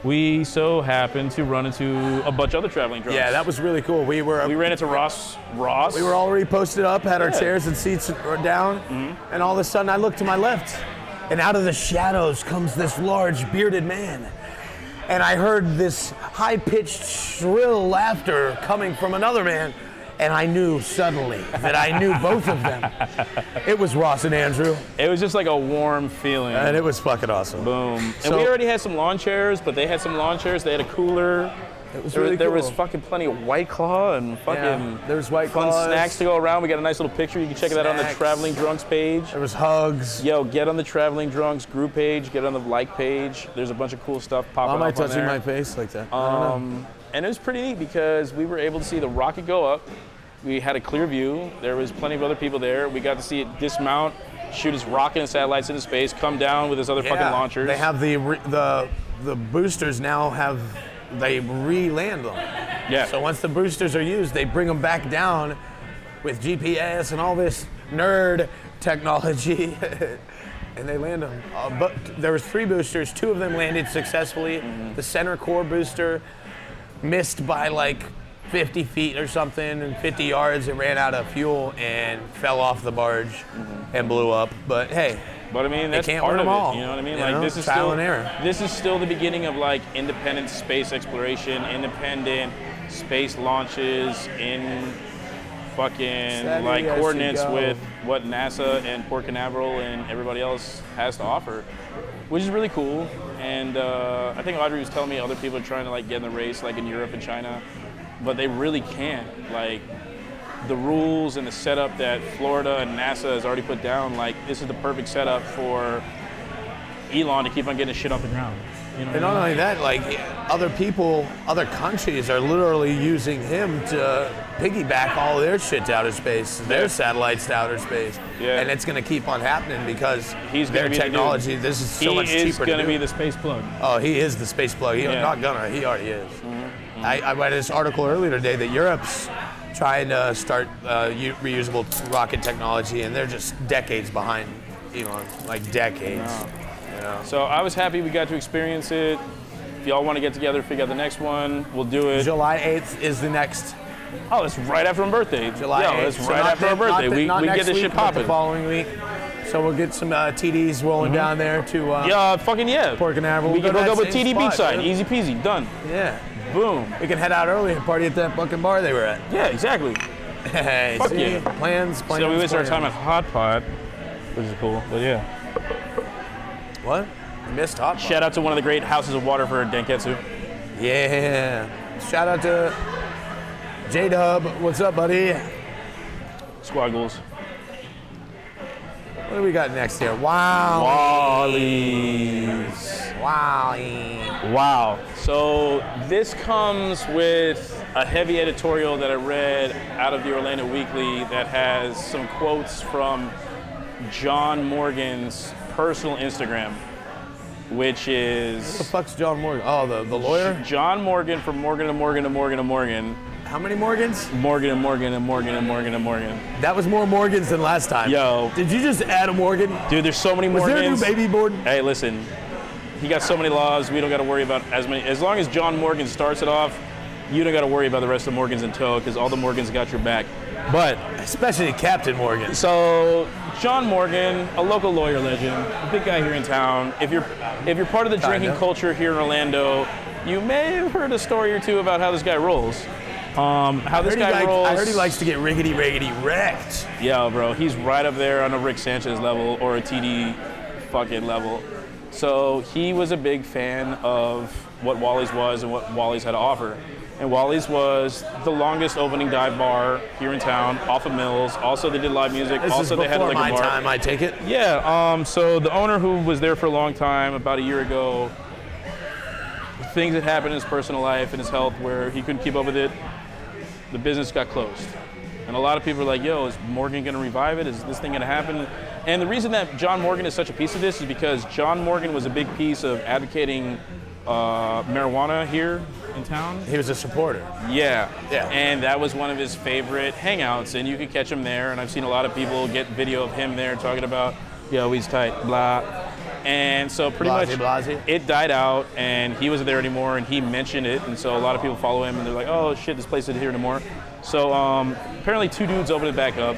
[SPEAKER 2] we so happened to run into a bunch of other traveling drunks.
[SPEAKER 1] Yeah, that was really cool. We ran
[SPEAKER 2] into Ross.
[SPEAKER 1] We were already posted up, had our chairs and seats down, and all of a sudden I look to my left, and out of the shadows comes this large bearded man. And I heard this high-pitched, shrill laughter coming from another man. And I knew suddenly that I knew both of them. It was Ross and Andrew.
[SPEAKER 2] It was just like a warm feeling.
[SPEAKER 1] And it was fucking awesome.
[SPEAKER 2] Boom. And we already had some lawn chairs, but they had some lawn chairs. They had a cooler.
[SPEAKER 1] It was really cool.
[SPEAKER 2] There was fucking plenty of White Claw and fucking
[SPEAKER 1] there was White
[SPEAKER 2] fun
[SPEAKER 1] Claws.
[SPEAKER 2] snacks to go around. We got a nice little picture. You can check that out on the Traveling Drunks page.
[SPEAKER 1] There was hugs.
[SPEAKER 2] Yo, get on the Traveling Drunks group page. Get on the like page. There's a bunch of cool stuff popping up on there.
[SPEAKER 1] Why am I touching my face like that? I don't know.
[SPEAKER 2] And it was pretty neat because we were able to see the rocket go up. We had a clear view. There was plenty of other people there. We got to see it dismount, shoot its rocket and satellites into space, come down with its other fucking launchers.
[SPEAKER 1] They have the boosters now they re-land them.
[SPEAKER 2] Yeah.
[SPEAKER 1] So once the boosters are used, they bring them back down with GPS and all this nerd technology, and they land them. But there was 3 boosters. 2 of them landed successfully. The center core booster missed by like 50 feet or something, and 50 yards, it ran out of fuel and fell off the barge and blew up. But hey,
[SPEAKER 2] I mean, that's part of it. You know what I mean? Like, this is
[SPEAKER 1] trial and error.
[SPEAKER 2] This is still the beginning of like independent space exploration, independent space launches in fucking like coordinates with what NASA and Port Canaveral and everybody else has to offer, which is really cool. And I think Audrey was telling me other people are trying to like get in the race, like in Europe and China. But they really can't. Like, the rules and the setup that Florida and NASA has already put down, like, this is the perfect setup for Elon to keep on getting shit off the ground. You know
[SPEAKER 1] and not only that, like, other countries are literally using him to piggyback all their shit to outer space, their satellites to outer space. Yeah. And it's going to keep on happening because their technology, this is so much cheaper to do.
[SPEAKER 2] He is going to be the space plug.
[SPEAKER 1] Oh, he is the space plug. He already is. I read this article earlier today that Europe's trying to start reusable rocket technology, and they're just decades behind Elon, like decades.
[SPEAKER 2] So I was happy we got to experience it. If y'all want to get together, figure out the next one, we'll do it.
[SPEAKER 1] July 8th is the next.
[SPEAKER 2] Oh, it's right after my birthday.
[SPEAKER 1] July 8th.
[SPEAKER 2] It's right after our birthday. We get this shit popping.
[SPEAKER 1] The following week. So we'll get some TDs rolling down there to
[SPEAKER 2] Port
[SPEAKER 1] Canaveral.
[SPEAKER 2] We can hook up with TD Beachside. Easy peasy. Done.
[SPEAKER 1] Yeah.
[SPEAKER 2] Boom.
[SPEAKER 1] We can head out early and party at that fucking bar they were at.
[SPEAKER 2] Yeah, exactly.
[SPEAKER 1] Hey,
[SPEAKER 2] Fuck yeah.
[SPEAKER 1] Plans.
[SPEAKER 2] So we wasted our time at Hot Pot, which is cool. But yeah.
[SPEAKER 1] What? You missed Hot Pot.
[SPEAKER 2] Shout out to one of the great houses of water for Denketsu.
[SPEAKER 1] Yeah. Shout out to J-Dub. What's up, buddy?
[SPEAKER 2] Squad goals.
[SPEAKER 1] What do we got next here? Wow.
[SPEAKER 2] Wally's. Wow. So this comes with a heavy editorial that I read out of the Orlando Weekly that has some quotes from John Morgan's personal Instagram, which is...
[SPEAKER 1] What the fuck's John Morgan? Oh, the lawyer?
[SPEAKER 2] John Morgan from Morgan to Morgan to Morgan to Morgan
[SPEAKER 1] How many Morgans?
[SPEAKER 2] Morgan and Morgan and Morgan and Morgan and Morgan.
[SPEAKER 1] That was more Morgans than last time.
[SPEAKER 2] Yo.
[SPEAKER 1] Did you just add a Morgan?
[SPEAKER 2] Dude, there's so many
[SPEAKER 1] Was
[SPEAKER 2] Morgans.
[SPEAKER 1] there a new baby born?
[SPEAKER 2] Hey, listen. He got so many laws, we don't got to worry about as many. As long as John Morgan starts it off, you don't got to worry about the rest of the Morgans in tow, because all the Morgans got your back. But
[SPEAKER 1] Especially Captain Morgan.
[SPEAKER 2] so John Morgan, a local lawyer legend, a big guy here in town. If you're part of the drinking
[SPEAKER 1] Kinda.
[SPEAKER 2] culture here in Orlando, you may have heard a story or two about how this guy rolls. How this guy rolls.
[SPEAKER 1] I heard he likes to get riggedy wrecked.
[SPEAKER 2] Yeah, bro, he's right up there on a Rick Sanchez level or a TD fucking level. So he was a big fan of what Wally's was and what Wally's had to offer. And Wally's was the longest opening dive bar here in town, off of Mills. Also, they did live music.
[SPEAKER 1] This
[SPEAKER 2] also,
[SPEAKER 1] is
[SPEAKER 2] they had a
[SPEAKER 1] before
[SPEAKER 2] liquor
[SPEAKER 1] my
[SPEAKER 2] bar.
[SPEAKER 1] time, I take it.
[SPEAKER 2] Yeah. So the owner, who was there for a long time, about a year ago, things had happened in his personal life and his health where he couldn't keep up with it. The business got closed. And a lot of people are like, yo, is Morgan going to revive it? Is this thing going to happen? And the reason that John Morgan is such a piece of this is because John Morgan was a big piece of advocating marijuana here in town.
[SPEAKER 1] He was a supporter.
[SPEAKER 2] Yeah.
[SPEAKER 1] Yeah.
[SPEAKER 2] And that was one of his favorite hangouts, and you could catch him there. And I've seen a lot of people get video of him there talking about, yo, he's tight, blah. And so pretty much it died out, and he wasn't there anymore, and he mentioned it, and so a lot of people follow him, and they're like, oh shit, this place isn't here anymore. So apparently 2 dudes opened it back up,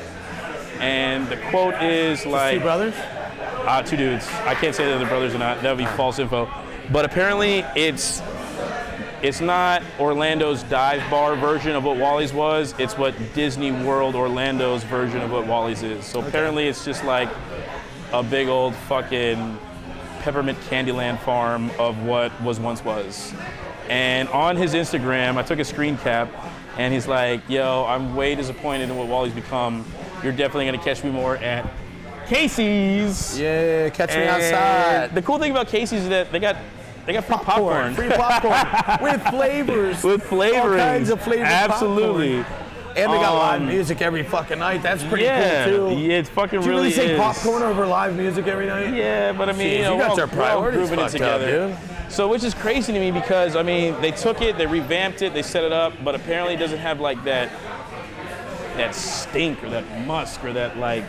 [SPEAKER 2] and the quote is like,
[SPEAKER 1] 2 brothers?
[SPEAKER 2] 2 dudes. I can't say they're the brothers or not. That would be false info. But apparently it's not Orlando's dive bar version of what Wally's was. It's what Disney World Orlando's version of what Wally's is. So apparently it's just like a big old fucking peppermint Candyland farm of what once was. And on his Instagram, I took a screen cap, and he's like, yo, I'm way disappointed in what Wally's become. You're definitely gonna catch me more at Casey's.
[SPEAKER 1] Yeah, catch me
[SPEAKER 2] And
[SPEAKER 1] outside.
[SPEAKER 2] the cool thing about Casey's is that they got free popcorn.
[SPEAKER 1] Free popcorn with flavors.
[SPEAKER 2] With flavorings.
[SPEAKER 1] All kinds of flavored
[SPEAKER 2] Absolutely.
[SPEAKER 1] popcorn. And they got live music every fucking night. That's pretty cool too.
[SPEAKER 2] Yeah, it's fucking
[SPEAKER 1] Do you
[SPEAKER 2] really
[SPEAKER 1] really say
[SPEAKER 2] is.
[SPEAKER 1] popcorn over live music every night?
[SPEAKER 2] Yeah, but I mean,
[SPEAKER 1] Jeez,
[SPEAKER 2] you know,
[SPEAKER 1] you got
[SPEAKER 2] we're
[SPEAKER 1] your
[SPEAKER 2] all
[SPEAKER 1] priorities
[SPEAKER 2] grooving it
[SPEAKER 1] fucked up,
[SPEAKER 2] together.
[SPEAKER 1] dude.
[SPEAKER 2] So, which is crazy to me because, I mean, they took it, they revamped it, they set it up, but apparently it doesn't have like that stink or that musk or that like,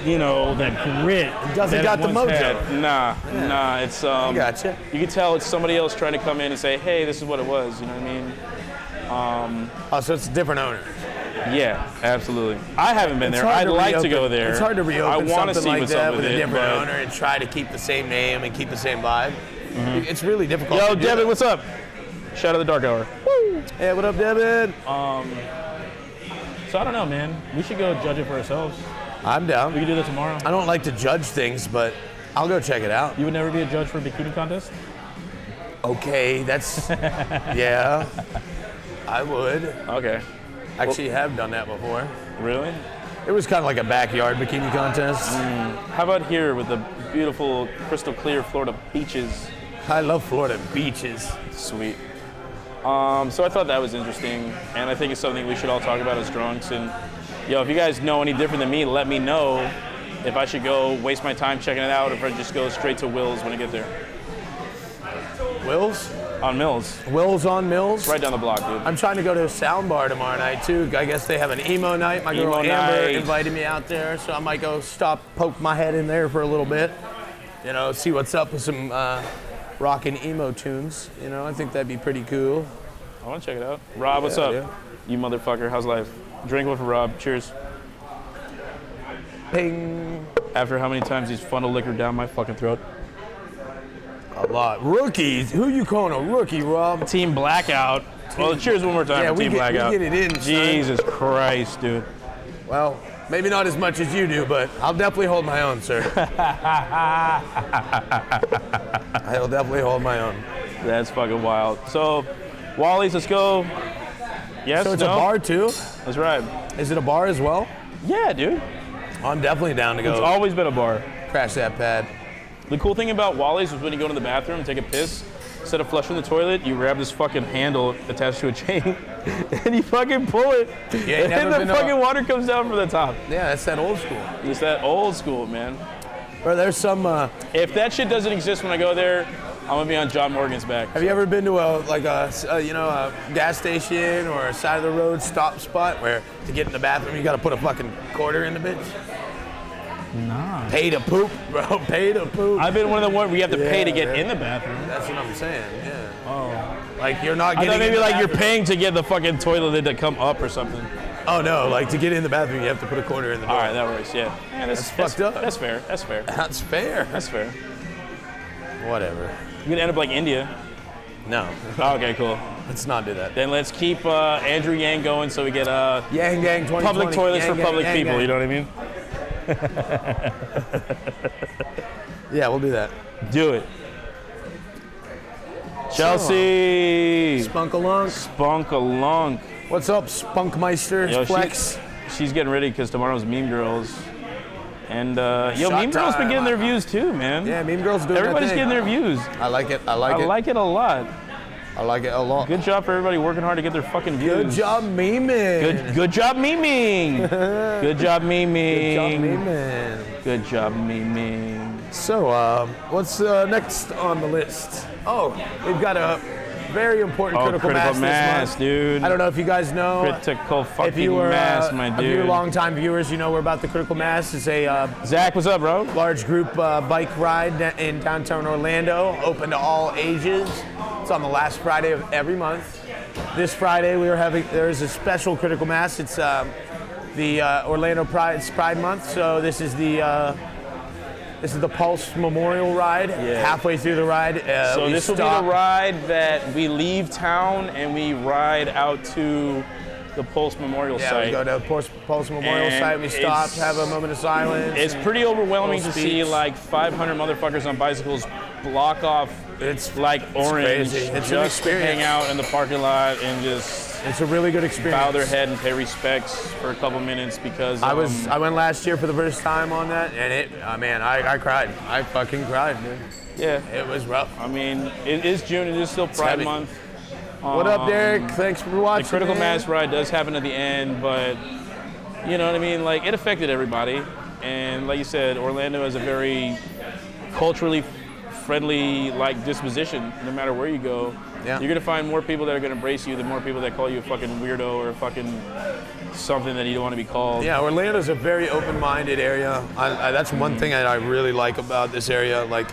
[SPEAKER 2] you know, that grit.
[SPEAKER 1] It doesn't got the mojo.
[SPEAKER 2] Nah, it's
[SPEAKER 1] I gotcha.
[SPEAKER 2] You can tell it's somebody else trying to come in and say, hey, this is what it was, you know what I mean?
[SPEAKER 1] Oh, so it's a different owner.
[SPEAKER 2] Yeah, absolutely. I haven't been
[SPEAKER 1] It's
[SPEAKER 2] there.
[SPEAKER 1] hard
[SPEAKER 2] I'd
[SPEAKER 1] to
[SPEAKER 2] like to
[SPEAKER 1] reopen-
[SPEAKER 2] go there.
[SPEAKER 1] It's hard to reopen
[SPEAKER 2] I want to
[SPEAKER 1] something
[SPEAKER 2] see
[SPEAKER 1] like
[SPEAKER 2] what's
[SPEAKER 1] that
[SPEAKER 2] up
[SPEAKER 1] with
[SPEAKER 2] with
[SPEAKER 1] a
[SPEAKER 2] it,
[SPEAKER 1] different
[SPEAKER 2] but-
[SPEAKER 1] owner and try to keep the same name and keep the same vibe. It's really difficult.
[SPEAKER 2] Yo,
[SPEAKER 1] to do
[SPEAKER 2] Devin,
[SPEAKER 1] that.
[SPEAKER 2] what's up? Shout out the Dark Hour.
[SPEAKER 1] Hey, what up, Devin?
[SPEAKER 2] So I don't know, man. We should go judge it for ourselves.
[SPEAKER 1] I'm
[SPEAKER 2] We
[SPEAKER 1] down.
[SPEAKER 2] can do that tomorrow.
[SPEAKER 1] I don't like to judge things, but I'll go check it out.
[SPEAKER 2] You would never be a judge for a bikini contest?
[SPEAKER 1] Okay, that's yeah. I would.
[SPEAKER 2] Okay.
[SPEAKER 1] Actually, have done that before.
[SPEAKER 2] Really?
[SPEAKER 1] It was kind of like a backyard bikini contest.
[SPEAKER 2] How about here with the beautiful, crystal clear Florida beaches?
[SPEAKER 1] I love Florida beaches.
[SPEAKER 2] Sweet. So I thought that was interesting, and I think it's something we should all talk about as drunks. And yo, if you guys know any different than me, let me know if I should go waste my time checking it out, or if I just go straight to Will's when I get there.
[SPEAKER 1] Will's?
[SPEAKER 2] On Mills,
[SPEAKER 1] Will's on Mills?
[SPEAKER 2] right down the block, dude.
[SPEAKER 1] I'm trying to go to a sound bar tomorrow night too. I guess they have an emo night. My girl
[SPEAKER 2] Emo
[SPEAKER 1] Amber
[SPEAKER 2] night.
[SPEAKER 1] invited me out there, so I might go poke my head in there for a little bit. You know, see what's up with some rockin' emo tunes. You know, I think that'd be pretty cool.
[SPEAKER 2] I want to check it out. Rob, what's
[SPEAKER 1] Yeah,
[SPEAKER 2] up?
[SPEAKER 1] yeah.
[SPEAKER 2] You motherfucker, how's life? Drink one for Rob. Cheers.
[SPEAKER 1] Ping.
[SPEAKER 2] After how many times he's funneled liquor down my fucking throat.
[SPEAKER 1] A lot. Rookies? Who you calling a rookie, Rob?
[SPEAKER 2] Team Blackout. Well, cheers one more time
[SPEAKER 1] Yeah,
[SPEAKER 2] for
[SPEAKER 1] we
[SPEAKER 2] Team
[SPEAKER 1] get- we
[SPEAKER 2] Blackout.
[SPEAKER 1] get it in, son.
[SPEAKER 2] Jesus Christ, dude.
[SPEAKER 1] Well, maybe not as much as you do, but I'll definitely hold my own, sir. I'll definitely hold my own.
[SPEAKER 2] That's fucking wild. So, Wally's, let's go. Yes,
[SPEAKER 1] So it's
[SPEAKER 2] no?
[SPEAKER 1] a bar too?
[SPEAKER 2] That's right.
[SPEAKER 1] Is it a bar as well?
[SPEAKER 2] Yeah, dude.
[SPEAKER 1] I'm definitely down to
[SPEAKER 2] It's
[SPEAKER 1] go
[SPEAKER 2] always been a bar.
[SPEAKER 1] crash that pad.
[SPEAKER 2] The cool thing about Wally's is when you go to the bathroom and take a piss, instead of flushing the toilet, you grab this fucking handle attached to a chain, and you fucking pull it,
[SPEAKER 1] Yeah,
[SPEAKER 2] and
[SPEAKER 1] never
[SPEAKER 2] the
[SPEAKER 1] been
[SPEAKER 2] fucking
[SPEAKER 1] up.
[SPEAKER 2] water comes down from the top.
[SPEAKER 1] Yeah, that's that old school.
[SPEAKER 2] It's that old school, man.
[SPEAKER 1] Bro, there's some,
[SPEAKER 2] If that shit doesn't exist when I go there, I'm gonna be on John Morgan's back.
[SPEAKER 1] Have you ever been to a gas station or a side of the road stop spot where to get in the bathroom you got to put a fucking quarter in the bitch?
[SPEAKER 2] Nah.
[SPEAKER 1] Pay to poop, bro. Pay to poop.
[SPEAKER 2] I've been one of the ones where you have to pay to get
[SPEAKER 1] man.
[SPEAKER 2] in the bathroom.
[SPEAKER 1] That's what I'm saying. Yeah.
[SPEAKER 2] Oh.
[SPEAKER 1] Like you're not
[SPEAKER 2] I
[SPEAKER 1] getting.
[SPEAKER 2] thought maybe
[SPEAKER 1] in the
[SPEAKER 2] like you're
[SPEAKER 1] bathroom.
[SPEAKER 2] paying to get the fucking toilet lid to come up or something.
[SPEAKER 1] Oh no! Like to get in the bathroom, you have to put a quarter in the door.
[SPEAKER 2] All right, that works. Yeah.
[SPEAKER 1] That's fucked up.
[SPEAKER 2] That's fair. That's fair.
[SPEAKER 1] That's fair.
[SPEAKER 2] That's fair.
[SPEAKER 1] Whatever.
[SPEAKER 2] You could end up like India.
[SPEAKER 1] No.
[SPEAKER 2] Okay, cool.
[SPEAKER 1] Let's not do that.
[SPEAKER 2] Then let's keep Andrew Yang going so we get
[SPEAKER 1] Yang Gang 2020.
[SPEAKER 2] public toilets
[SPEAKER 1] Yang
[SPEAKER 2] for public
[SPEAKER 1] Yang
[SPEAKER 2] people.
[SPEAKER 1] Gang.
[SPEAKER 2] You know what I mean?
[SPEAKER 1] Yeah, we'll do that.
[SPEAKER 2] Do it. Chelsea.
[SPEAKER 1] Spunkalunk.
[SPEAKER 2] Spunkalunk.
[SPEAKER 1] What's up, Spunkmeister?
[SPEAKER 2] Yo,
[SPEAKER 1] Flex.
[SPEAKER 2] She's getting ready because tomorrow's Meme Girls. And Meme
[SPEAKER 1] Shot
[SPEAKER 2] Girls been
[SPEAKER 1] time.
[SPEAKER 2] getting their views too, man.
[SPEAKER 1] Yeah, Meme Girls doing
[SPEAKER 2] Everybody's
[SPEAKER 1] their thing.
[SPEAKER 2] getting their views.
[SPEAKER 1] I like it. I
[SPEAKER 2] I like it a lot.
[SPEAKER 1] I like it a lot.
[SPEAKER 2] Good job for everybody working hard to get their fucking views.
[SPEAKER 1] Good job memeing.
[SPEAKER 2] Good job memeing. Good job memeing.
[SPEAKER 1] Good job memeing.
[SPEAKER 2] Good job memeing.
[SPEAKER 1] So, what's next on the list? Oh, we've got a very important critical mass this month.
[SPEAKER 2] dude.
[SPEAKER 1] I don't know if you guys know.
[SPEAKER 2] Critical fucking
[SPEAKER 1] If you were
[SPEAKER 2] mass, my
[SPEAKER 1] if
[SPEAKER 2] dude.
[SPEAKER 1] you're longtime viewers, you know we're about the critical mass. It's a
[SPEAKER 2] Zach, what's up, bro?
[SPEAKER 1] large group bike ride in downtown Orlando, open to all ages. It's on the last Friday of every month. This Friday there's a special critical mass. It's the Orlando Pride Month, so this is the Pulse Memorial Ride.
[SPEAKER 2] Yeah.
[SPEAKER 1] Halfway through the ride,
[SPEAKER 2] So
[SPEAKER 1] we
[SPEAKER 2] this will be
[SPEAKER 1] stop.
[SPEAKER 2] the ride that we leave town and we ride out to the Pulse Memorial
[SPEAKER 1] Yeah,
[SPEAKER 2] site.
[SPEAKER 1] we go to Pulse Memorial
[SPEAKER 2] And
[SPEAKER 1] site. We stop,
[SPEAKER 2] it's-
[SPEAKER 1] have a moment of silence.
[SPEAKER 2] It's pretty overwhelming to
[SPEAKER 1] Little
[SPEAKER 2] see
[SPEAKER 1] speech.
[SPEAKER 2] like 500 motherfuckers on bicycles block off
[SPEAKER 1] It's
[SPEAKER 2] like orange
[SPEAKER 1] crazy. It's an
[SPEAKER 2] just to hang
[SPEAKER 1] experience.
[SPEAKER 2] out in the parking lot and just
[SPEAKER 1] It's a really good experience.
[SPEAKER 2] bow their head and pay respects for a couple minutes because
[SPEAKER 1] I went last year for the first time on that, and I cried. I fucking cried, dude.
[SPEAKER 2] yeah.
[SPEAKER 1] It was rough.
[SPEAKER 2] I mean, it is June. It is still Pride
[SPEAKER 1] heavy.
[SPEAKER 2] Month.
[SPEAKER 1] What up, Derek? Thanks for watching.
[SPEAKER 2] The critical
[SPEAKER 1] man.
[SPEAKER 2] mass ride does happen at the end, but you know what I mean? Like, it affected everybody. And like you said, Orlando has a very culturally friendly like disposition. No matter where you go,
[SPEAKER 1] Yeah.
[SPEAKER 2] you're gonna find more people that are gonna embrace you than more people that call you a fucking weirdo or a fucking something that you don't want to be called.
[SPEAKER 1] Yeah, Orlando's a very open-minded area. That's one thing that I really like about this area. Like,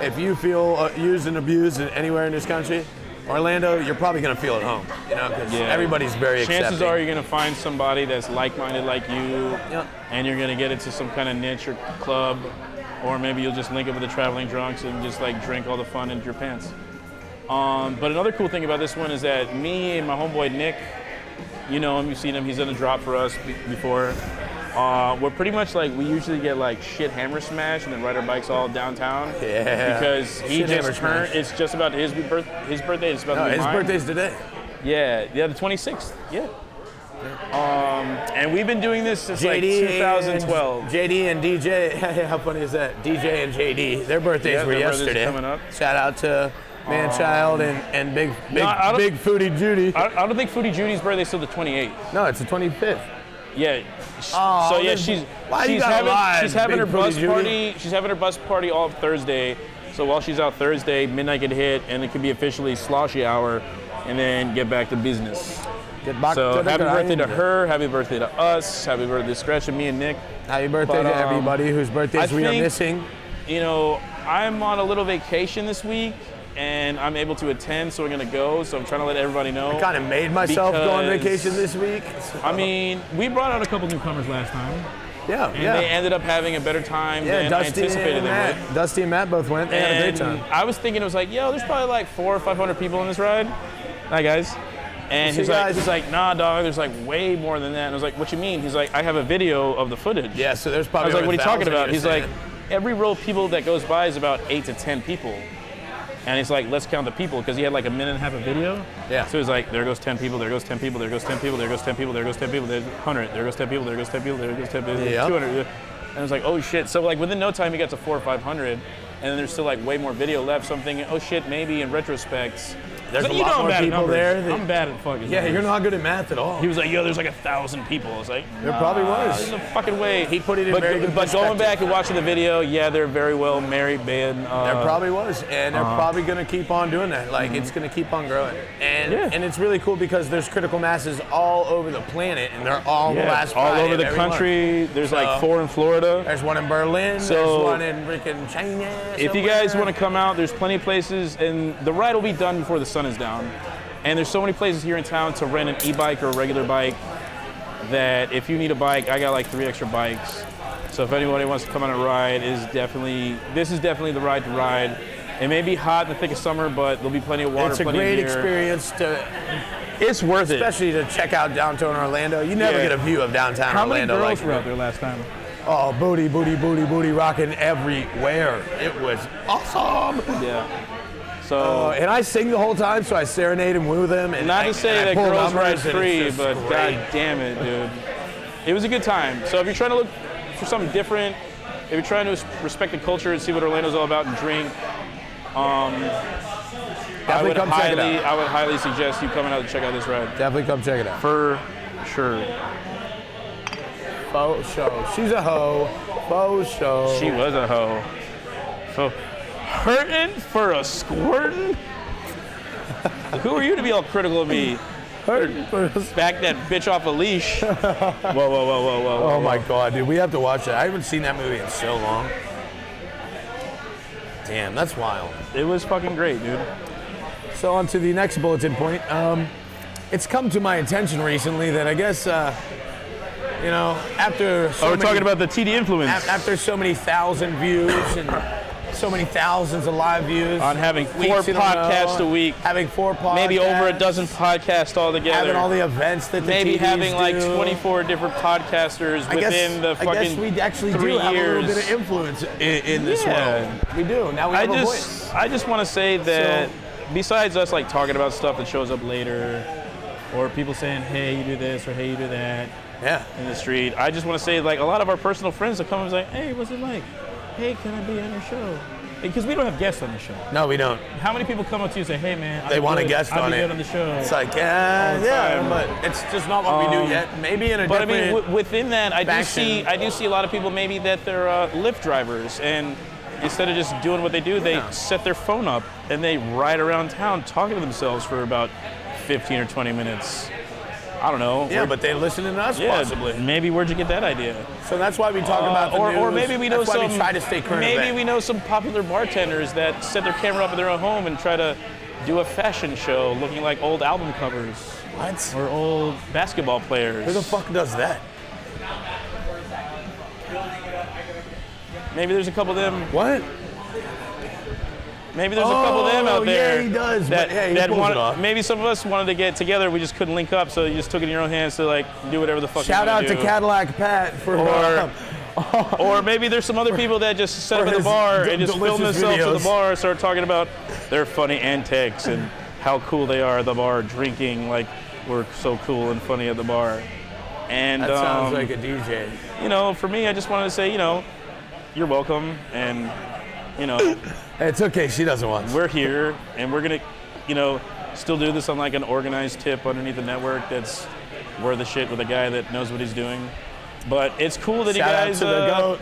[SPEAKER 1] if you feel used and abused anywhere in this country, Orlando, you're probably gonna feel at home. You know, because
[SPEAKER 2] Yeah.
[SPEAKER 1] everybody's very accepting.
[SPEAKER 2] Chances are you're gonna find somebody that's like-minded like you,
[SPEAKER 1] Yeah.
[SPEAKER 2] and you're gonna get into some kind of niche or club, or maybe you'll just link up with the traveling drunks and just like drink all the fun into your pants. But another cool thing about this one is that me and my homeboy Nick, you know him, you've seen him, he's done a drop for us before. We're pretty much like, we usually get like shit hammer smash and then ride our bikes all downtown.
[SPEAKER 1] Yeah.
[SPEAKER 2] Because he
[SPEAKER 1] Shit hammer
[SPEAKER 2] just turned,
[SPEAKER 1] smash.
[SPEAKER 2] it's just about his birthday, it's about
[SPEAKER 1] No,
[SPEAKER 2] to be
[SPEAKER 1] his
[SPEAKER 2] mine.
[SPEAKER 1] birthday's today.
[SPEAKER 2] Yeah, the 26th, yeah. And we've been doing this since like
[SPEAKER 1] JD
[SPEAKER 2] 2012.
[SPEAKER 1] And JD and DJ. How funny is that? DJ and JD. Their birthdays
[SPEAKER 2] Yeah,
[SPEAKER 1] were
[SPEAKER 2] their birthdays
[SPEAKER 1] yesterday.
[SPEAKER 2] coming up.
[SPEAKER 1] Shout out to Manchild and Big
[SPEAKER 2] I don't-
[SPEAKER 1] Foodie Judy.
[SPEAKER 2] I don't think Foodie Judy's birthday's till the 28th.
[SPEAKER 1] No, it's the 25th.
[SPEAKER 2] Yeah.
[SPEAKER 1] Oh,
[SPEAKER 2] So yeah,
[SPEAKER 1] then why you gotta
[SPEAKER 2] having
[SPEAKER 1] lie,
[SPEAKER 2] she's having
[SPEAKER 1] Big
[SPEAKER 2] her bus
[SPEAKER 1] Foodie Judy?
[SPEAKER 2] party. She's having her bus party all Thursday. So while she's out Thursday, midnight could hit, and it could be officially sloshy hour, and then get back to business.
[SPEAKER 1] Get back
[SPEAKER 2] So
[SPEAKER 1] to the
[SPEAKER 2] happy birthday to
[SPEAKER 1] grind.
[SPEAKER 2] her, happy birthday to us, happy birthday to Scratch and me and Nick.
[SPEAKER 1] Happy birthday
[SPEAKER 2] But,
[SPEAKER 1] to everybody whose birthdays
[SPEAKER 2] I
[SPEAKER 1] we are
[SPEAKER 2] think-
[SPEAKER 1] missing.
[SPEAKER 2] You know, I'm on a little vacation this week, and I'm able to attend, so we're gonna go. So I'm trying to let everybody know.
[SPEAKER 1] Kind of made myself go on
[SPEAKER 2] Because-
[SPEAKER 1] vacation this week.
[SPEAKER 2] I mean, we brought out a couple newcomers last time,
[SPEAKER 1] Yeah,
[SPEAKER 2] and
[SPEAKER 1] yeah.
[SPEAKER 2] they ended up having a better time
[SPEAKER 1] Yeah,
[SPEAKER 2] than
[SPEAKER 1] Dusty
[SPEAKER 2] I anticipated
[SPEAKER 1] and
[SPEAKER 2] they
[SPEAKER 1] Matt.
[SPEAKER 2] would.
[SPEAKER 1] Dusty and Matt both went. They had a great time.
[SPEAKER 2] I was thinking, it was like, yo, there's probably like 400 or 500 people on this ride. Hi, guys. And
[SPEAKER 1] See,
[SPEAKER 2] he's like,
[SPEAKER 1] guys.
[SPEAKER 2] nah, dog, there's like way more than that. And I was like, what you mean? He's like, I have a video of the footage.
[SPEAKER 1] Yeah, so there's
[SPEAKER 2] I
[SPEAKER 1] probably
[SPEAKER 2] was like,
[SPEAKER 1] over
[SPEAKER 2] what are you talking
[SPEAKER 1] 1,000
[SPEAKER 2] about?
[SPEAKER 1] you're
[SPEAKER 2] He's like,
[SPEAKER 1] saying.
[SPEAKER 2] every row of people that goes by is about 8 to 10 people. And he's like, let's count the people, because he had like a minute and a half of video.
[SPEAKER 1] Yeah.
[SPEAKER 2] So he's like, there goes 10 people, there goes 10 people, there goes 10 people, there goes 10 people, there goes 10 people, there's 100, there goes 10 people, there goes 10 people, there goes 10 people,
[SPEAKER 1] Yep.
[SPEAKER 2] 200. And I was like, oh shit. So like within no time he got to 400 or 500, and then there's still like way more video left. So I'm thinking, oh shit, maybe in retrospect,
[SPEAKER 1] there's
[SPEAKER 2] But
[SPEAKER 1] a
[SPEAKER 2] you know
[SPEAKER 1] lot
[SPEAKER 2] I'm
[SPEAKER 1] more
[SPEAKER 2] bad at
[SPEAKER 1] people
[SPEAKER 2] numbers.
[SPEAKER 1] there.
[SPEAKER 2] I'm bad at fucking
[SPEAKER 1] Yeah,
[SPEAKER 2] numbers.
[SPEAKER 1] you're not good at math at all.
[SPEAKER 2] He was like, yo, there's like 1,000 people. I was like,
[SPEAKER 1] There probably was.
[SPEAKER 2] There's no fucking way.
[SPEAKER 1] He put it in
[SPEAKER 2] but,
[SPEAKER 1] very good
[SPEAKER 2] But going
[SPEAKER 1] perspective.
[SPEAKER 2] back and watching the video, yeah, they're very well married band.
[SPEAKER 1] There probably was, and they're probably going to keep on doing that. Like, it's going to keep on growing. And
[SPEAKER 2] Yeah.
[SPEAKER 1] and it's really cool because there's critical masses all over the planet, and they're all the last
[SPEAKER 2] all
[SPEAKER 1] Friday
[SPEAKER 2] over
[SPEAKER 1] of
[SPEAKER 2] the
[SPEAKER 1] every
[SPEAKER 2] country.
[SPEAKER 1] month.
[SPEAKER 2] There's
[SPEAKER 1] So-
[SPEAKER 2] like 4 in Florida.
[SPEAKER 1] There's one in Berlin,
[SPEAKER 2] So-
[SPEAKER 1] there's one in freaking China.
[SPEAKER 2] If you guys want to come out, there's plenty of places, and the ride will be done before the sun is down. And there's so many places here in town to rent an e-bike or a regular bike that if you need a bike, I got like 3 extra bikes. So if anybody wants to come on a ride, this is definitely the ride to ride. It may be hot in the thick of summer, but there'll be plenty of water,
[SPEAKER 1] It's a
[SPEAKER 2] plenty
[SPEAKER 1] great
[SPEAKER 2] of beer.
[SPEAKER 1] experience to,
[SPEAKER 2] It's worth it.
[SPEAKER 1] especially to check out downtown Orlando. You never
[SPEAKER 2] Yeah.
[SPEAKER 1] get a view of downtown
[SPEAKER 2] How many
[SPEAKER 1] Orlando
[SPEAKER 2] girls
[SPEAKER 1] like
[SPEAKER 2] were out there last time?
[SPEAKER 1] oh, booty, booty, booty, booty, rocking everywhere. It was awesome.
[SPEAKER 2] Yeah. So
[SPEAKER 1] And I sing the whole time, so I serenade and woo them. And
[SPEAKER 2] not
[SPEAKER 1] I-
[SPEAKER 2] to say
[SPEAKER 1] and I
[SPEAKER 2] that
[SPEAKER 1] pull
[SPEAKER 2] girls ride
[SPEAKER 1] numbers, and it's
[SPEAKER 2] free,
[SPEAKER 1] just
[SPEAKER 2] but
[SPEAKER 1] great.
[SPEAKER 2] god damn it, dude. It was a good time. So if you're trying to look for something different, if you're trying to respect the culture and see what Orlando's all about and drink,
[SPEAKER 1] Definitely come check it out.
[SPEAKER 2] I would highly suggest you coming out to check out this ride.
[SPEAKER 1] Definitely come check it out.
[SPEAKER 2] For sure.
[SPEAKER 1] Faux show. She's a hoe. Faux show.
[SPEAKER 2] She was a hoe. So hurting for a squirtin'? Who are you to be all critical of me? Back that bitch off a leash. Whoa, whoa, whoa, whoa, whoa.
[SPEAKER 1] Oh my god, dude, we have to watch that. I haven't seen that movie in so long. Damn, that's wild.
[SPEAKER 2] It was fucking great, dude.
[SPEAKER 1] So on to the next bulletin point. It's come to my attention recently that I guess, after so
[SPEAKER 2] Oh, we're
[SPEAKER 1] many,
[SPEAKER 2] talking about the TD influence.
[SPEAKER 1] after so many thousand views and so many thousands of live views
[SPEAKER 2] On having 4
[SPEAKER 1] weeks in a row,
[SPEAKER 2] podcasts a week.
[SPEAKER 1] having 4 podcasts,
[SPEAKER 2] Maybe over a dozen podcasts altogether.
[SPEAKER 1] having all the events that the
[SPEAKER 2] Maybe
[SPEAKER 1] TDs
[SPEAKER 2] having like
[SPEAKER 1] do.
[SPEAKER 2] 24 different podcasters within the
[SPEAKER 1] I guess
[SPEAKER 2] fucking
[SPEAKER 1] we actually
[SPEAKER 2] 3
[SPEAKER 1] do have
[SPEAKER 2] years.
[SPEAKER 1] a little bit of influence in this
[SPEAKER 2] Yeah.
[SPEAKER 1] world. We do. Now we have a voice.
[SPEAKER 2] I just want to say that besides us like talking about stuff that shows up later, or people saying, hey, you do this, or hey, you do that
[SPEAKER 1] Yeah.
[SPEAKER 2] in the street, I just want to say like a lot of our personal friends that come and say, hey, what's it like? Hey, can I be on your show? Because we don't have guests on the show.
[SPEAKER 1] No, we don't.
[SPEAKER 2] How many people come up to you and say, hey, man,
[SPEAKER 1] They want a guest on
[SPEAKER 2] I'll be
[SPEAKER 1] it.
[SPEAKER 2] good on the show.
[SPEAKER 1] It's like,
[SPEAKER 2] All the
[SPEAKER 1] yeah,
[SPEAKER 2] time.
[SPEAKER 1] but it's just not what we do yet. Maybe in a
[SPEAKER 2] But I
[SPEAKER 1] different.
[SPEAKER 2] mean, within that, I do
[SPEAKER 1] faction.
[SPEAKER 2] see a lot of people maybe that they're Lyft drivers, and instead of just doing what they do, they set their phone up and they ride around town talking to themselves for about 15 or 20 minutes. I don't know.
[SPEAKER 1] yeah, but they listen to us
[SPEAKER 2] Yeah,
[SPEAKER 1] possibly.
[SPEAKER 2] maybe where'd you get that idea?
[SPEAKER 1] So that's why we talk about the
[SPEAKER 2] or
[SPEAKER 1] news.
[SPEAKER 2] maybe we know
[SPEAKER 1] that's why
[SPEAKER 2] some.
[SPEAKER 1] we try to stay current.
[SPEAKER 2] Maybe
[SPEAKER 1] event.
[SPEAKER 2] we know some popular bartenders that set their camera up in their own home and try to do a fashion show looking like old album covers
[SPEAKER 1] What?
[SPEAKER 2] or old basketball players.
[SPEAKER 1] Who the fuck does that?
[SPEAKER 2] Maybe there's a couple of them.
[SPEAKER 1] What?
[SPEAKER 2] Maybe there's a couple of them out there.
[SPEAKER 1] Yeah, he does.
[SPEAKER 2] That,
[SPEAKER 1] but yeah, he
[SPEAKER 2] that
[SPEAKER 1] pulls
[SPEAKER 2] want,
[SPEAKER 1] it off.
[SPEAKER 2] maybe some of us wanted to get together, we just couldn't link up, so you just took it in your own hands to like do whatever the fuck
[SPEAKER 1] Shout
[SPEAKER 2] you
[SPEAKER 1] out
[SPEAKER 2] wanna
[SPEAKER 1] to
[SPEAKER 2] do.
[SPEAKER 1] Cadillac Pat for.
[SPEAKER 2] Or maybe there's some other people that just set
[SPEAKER 1] for
[SPEAKER 2] up at the
[SPEAKER 1] his
[SPEAKER 2] bar and just film
[SPEAKER 1] delicious
[SPEAKER 2] themselves at
[SPEAKER 1] videos.
[SPEAKER 2] the bar and start talking about their funny antics and how cool they are at the bar, drinking like we're so cool and funny at the bar. And
[SPEAKER 1] That sounds like a DJ.
[SPEAKER 2] for me, I just wanted to say, you're welcome, and
[SPEAKER 1] It's okay. She doesn't want.
[SPEAKER 2] we're here, and we're gonna, still do this on like an organized tip underneath the network that's worth the shit with a guy that knows what he's doing. But it's cool that
[SPEAKER 1] Shout
[SPEAKER 2] you
[SPEAKER 1] out
[SPEAKER 2] guys.
[SPEAKER 1] to the goat.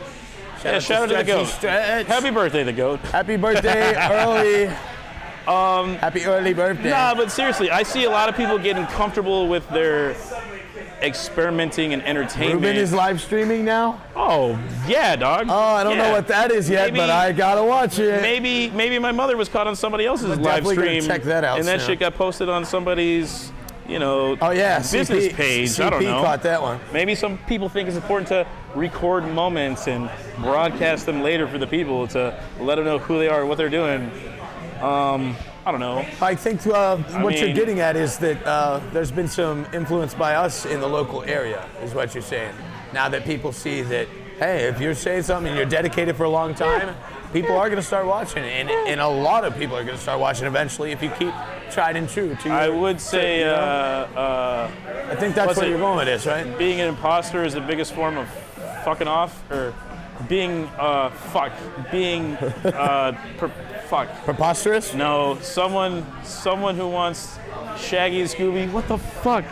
[SPEAKER 2] Shout out to the
[SPEAKER 1] Stretchy
[SPEAKER 2] goat.
[SPEAKER 1] Stretch.
[SPEAKER 2] Happy birthday, the goat.
[SPEAKER 1] Happy birthday early. Happy early birthday.
[SPEAKER 2] Nah, but seriously, I see a lot of people getting comfortable with their experimenting and entertainment.
[SPEAKER 1] Ruben is live streaming now.
[SPEAKER 2] Oh yeah, dog.
[SPEAKER 1] Oh, I don't know what that is yet,
[SPEAKER 2] Maybe-
[SPEAKER 1] but I gotta watch it.
[SPEAKER 2] Maybe my mother was caught on somebody else's live
[SPEAKER 1] definitely gonna
[SPEAKER 2] stream,
[SPEAKER 1] check that out
[SPEAKER 2] and that
[SPEAKER 1] soon.
[SPEAKER 2] shit got posted on somebody's,
[SPEAKER 1] Oh yeah,
[SPEAKER 2] business
[SPEAKER 1] CP,
[SPEAKER 2] page.
[SPEAKER 1] CP
[SPEAKER 2] I don't know.
[SPEAKER 1] caught that one.
[SPEAKER 2] Maybe some people think it's important to record moments and broadcast them later for the people to let them know who they are, what they're doing. I don't know.
[SPEAKER 1] I think what you're
[SPEAKER 2] mean-
[SPEAKER 1] getting at is that there's been some influence by us in the local area, is what you're saying. Now that people see that, hey, if you're saying something and you're dedicated for a long time, people are going to start watching, and a lot of people are going to start watching eventually if you keep tried and true to your.
[SPEAKER 2] I would say
[SPEAKER 1] I think that's
[SPEAKER 2] what's
[SPEAKER 1] where
[SPEAKER 2] it?
[SPEAKER 1] you're going with this, right?
[SPEAKER 2] being an imposter is the biggest form of fucking off, or being fuck.
[SPEAKER 1] Preposterous?
[SPEAKER 2] No, someone who wants Shaggy and Scooby. What the fuck?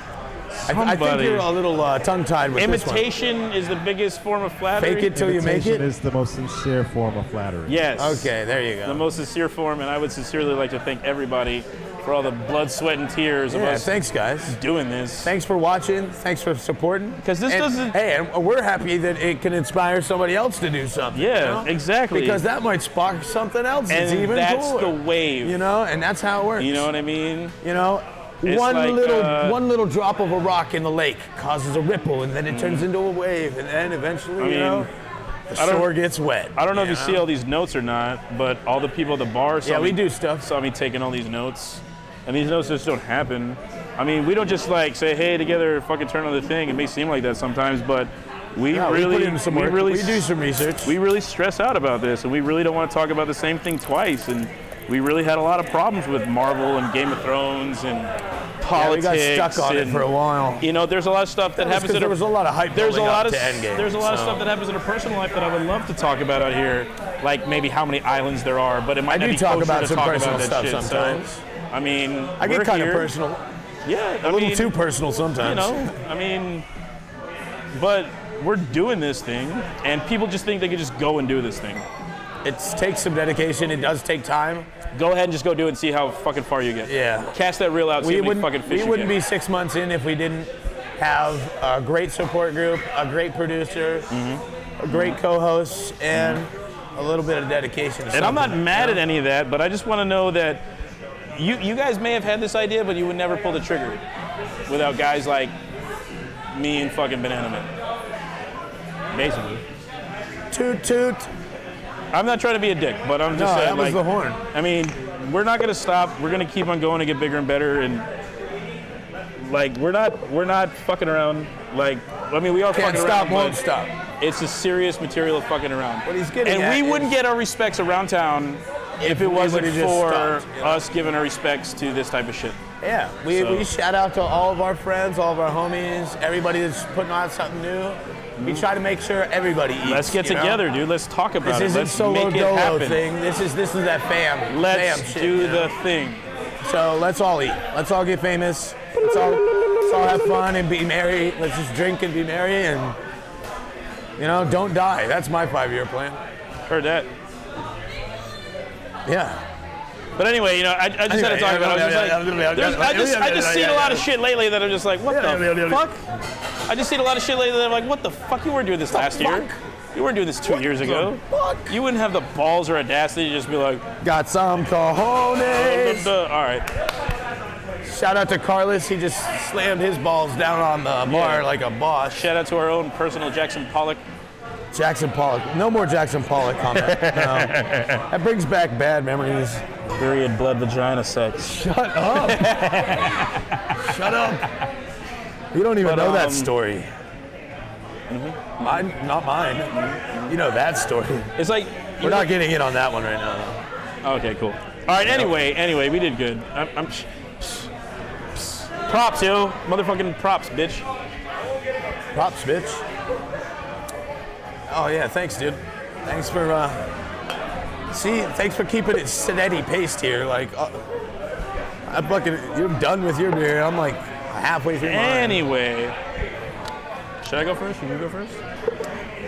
[SPEAKER 1] I think you're a little tongue-tied with
[SPEAKER 2] Imitation is the biggest form of flattery.
[SPEAKER 1] Fake it till you make
[SPEAKER 3] Imitation
[SPEAKER 1] it?
[SPEAKER 3] is the most sincere form of flattery.
[SPEAKER 2] Yes.
[SPEAKER 1] Okay, there you go.
[SPEAKER 2] The most sincere form, and I would sincerely like to thank everybody for all the blood, sweat, and tears of
[SPEAKER 1] Yeah,
[SPEAKER 2] us
[SPEAKER 1] thanks, guys.
[SPEAKER 2] doing this.
[SPEAKER 1] Thanks for watching. Thanks for supporting.
[SPEAKER 2] 'Cause this doesn't-
[SPEAKER 1] Hey, and we're happy that it can inspire somebody else to do something.
[SPEAKER 2] Yeah, exactly.
[SPEAKER 1] Because that might spark something else that's
[SPEAKER 2] And
[SPEAKER 1] even
[SPEAKER 2] that's
[SPEAKER 1] cooler.
[SPEAKER 2] the wave.
[SPEAKER 1] You know, and that's how it works.
[SPEAKER 2] You know what I mean?
[SPEAKER 1] You know,
[SPEAKER 2] It's
[SPEAKER 1] one
[SPEAKER 2] like,
[SPEAKER 1] little drop of a rock in the lake causes a ripple, and then it turns into a wave, and then eventually,
[SPEAKER 2] I mean,
[SPEAKER 1] the shore gets wet.
[SPEAKER 2] I don't know if you
[SPEAKER 1] know?
[SPEAKER 2] see all these notes or not, but all the people at the bar saw
[SPEAKER 1] Yeah, we
[SPEAKER 2] me,
[SPEAKER 1] do stuff.
[SPEAKER 2] saw me taking all these notes, and these notes just don't happen. I mean, we don't just like say, "Hey, together, fucking turn on the thing." It may seem like that sometimes, but we
[SPEAKER 1] Yeah,
[SPEAKER 2] really,
[SPEAKER 1] we put in some work. We do some research.
[SPEAKER 2] We really stress out about this, and we really don't want to talk about the same thing twice. And we really had a lot of problems with Marvel and Game of Thrones and politics.
[SPEAKER 1] we got stuck on it
[SPEAKER 2] and,
[SPEAKER 1] for a while.
[SPEAKER 2] You know, there's a lot of stuff that happens.
[SPEAKER 1] There was a lot of hype
[SPEAKER 2] There's a
[SPEAKER 1] building
[SPEAKER 2] lot
[SPEAKER 1] up
[SPEAKER 2] of
[SPEAKER 1] to Endgame.
[SPEAKER 2] there's a lot of stuff that happens in a personal life that I would love to talk about out here, like maybe how many islands there are. But it might
[SPEAKER 1] I
[SPEAKER 2] not
[SPEAKER 1] do
[SPEAKER 2] be
[SPEAKER 1] talk
[SPEAKER 2] kosher
[SPEAKER 1] about
[SPEAKER 2] to
[SPEAKER 1] some
[SPEAKER 2] talk
[SPEAKER 1] personal
[SPEAKER 2] about that
[SPEAKER 1] stuff
[SPEAKER 2] shit.
[SPEAKER 1] sometimes.
[SPEAKER 2] So, I mean,
[SPEAKER 1] I get
[SPEAKER 2] we're
[SPEAKER 1] kind of
[SPEAKER 2] here.
[SPEAKER 1] personal.
[SPEAKER 2] Yeah,
[SPEAKER 1] A little too personal sometimes.
[SPEAKER 2] You know, I mean, but we're doing this thing, and people just think they can just go and do this thing.
[SPEAKER 1] It takes some dedication. It does take time.
[SPEAKER 2] Go ahead and just go do it and see how fucking far you get.
[SPEAKER 1] Yeah.
[SPEAKER 2] Cast that reel out. See how many fucking fish
[SPEAKER 1] we
[SPEAKER 2] you
[SPEAKER 1] wouldn't
[SPEAKER 2] get.
[SPEAKER 1] be 6 months in if we didn't have a great support group, a great producer, a great co-host, and a little bit of dedication.
[SPEAKER 2] And I'm not mad at any of that, but I just want to know that you guys may have had this idea, but you would never pull the trigger without guys like me and fucking Banana Man. Basically.
[SPEAKER 1] Toot toot.
[SPEAKER 2] I'm not trying to be a dick, but I'm
[SPEAKER 1] No,
[SPEAKER 2] just saying,
[SPEAKER 1] that was
[SPEAKER 2] like,
[SPEAKER 1] the horn.
[SPEAKER 2] I mean, we're not gonna stop. We're gonna keep on going and get bigger and better, and like we're not fucking around. Like, I mean, we are
[SPEAKER 1] Can't
[SPEAKER 2] fucking
[SPEAKER 1] stop,
[SPEAKER 2] around,
[SPEAKER 1] won't
[SPEAKER 2] but
[SPEAKER 1] stop.
[SPEAKER 2] it's a serious material of fucking around.
[SPEAKER 1] What he's getting
[SPEAKER 2] and
[SPEAKER 1] at
[SPEAKER 2] we wouldn't
[SPEAKER 1] is-
[SPEAKER 2] get our respects around town if it
[SPEAKER 1] we
[SPEAKER 2] wasn't
[SPEAKER 1] would've just
[SPEAKER 2] for
[SPEAKER 1] stopped, you know?
[SPEAKER 2] us giving our respects to this type of shit.
[SPEAKER 1] Yeah,
[SPEAKER 2] So-
[SPEAKER 1] we shout out to all of our friends, all of our homies, everybody that's putting out something new. We try to make sure everybody eats.
[SPEAKER 2] Let's get
[SPEAKER 1] you know?
[SPEAKER 2] together, dude. Let's talk about
[SPEAKER 1] This
[SPEAKER 2] it.
[SPEAKER 1] isn't
[SPEAKER 2] Let's
[SPEAKER 1] solo
[SPEAKER 2] make it
[SPEAKER 1] dolo
[SPEAKER 2] happen.
[SPEAKER 1] thing. This is that fam.
[SPEAKER 2] Let's
[SPEAKER 1] fam shit,
[SPEAKER 2] do
[SPEAKER 1] you know?
[SPEAKER 2] the thing.
[SPEAKER 1] So let's all eat. Let's all get famous. Let's all have fun and be merry. Let's just drink and be merry and, you know, don't die. That's my 5-year plan.
[SPEAKER 2] Heard that.
[SPEAKER 1] Yeah.
[SPEAKER 2] But anyway, you know, I just had to talk about it. I just seen a lot of shit lately that I'm just like, what the fuck? I just seen a lot of shit lately that I'm like, what the fuck? You weren't doing this last year. You weren't doing this 2 years ago.
[SPEAKER 1] Fuck.
[SPEAKER 2] You wouldn't have the balls or audacity to just be like,
[SPEAKER 1] Got some cojones.
[SPEAKER 2] all right.
[SPEAKER 1] Shout out to Carlos. He just slammed his balls down on the bar like a boss.
[SPEAKER 2] Shout out to our own personal Jackson Pollock.
[SPEAKER 1] Jackson Pollock. No more Jackson Pollock comment. No. That brings back bad memories.
[SPEAKER 2] Period blood vagina sex.
[SPEAKER 1] Shut up. Shut up. You don't even know that story. Mine, not mine. You know that story.
[SPEAKER 2] It's like,
[SPEAKER 1] We're not getting in on that one right now. Though.
[SPEAKER 2] okay, cool. All right, anyway, we did good. Props, yo. Motherfucking props, bitch.
[SPEAKER 1] Props, bitch. Oh yeah, thanks, dude. Thanks for thanks for keeping it steady paced here. Like, you're done with your beer. I'm like halfway through mine.
[SPEAKER 2] Anyway. Should I go first? Should you go first?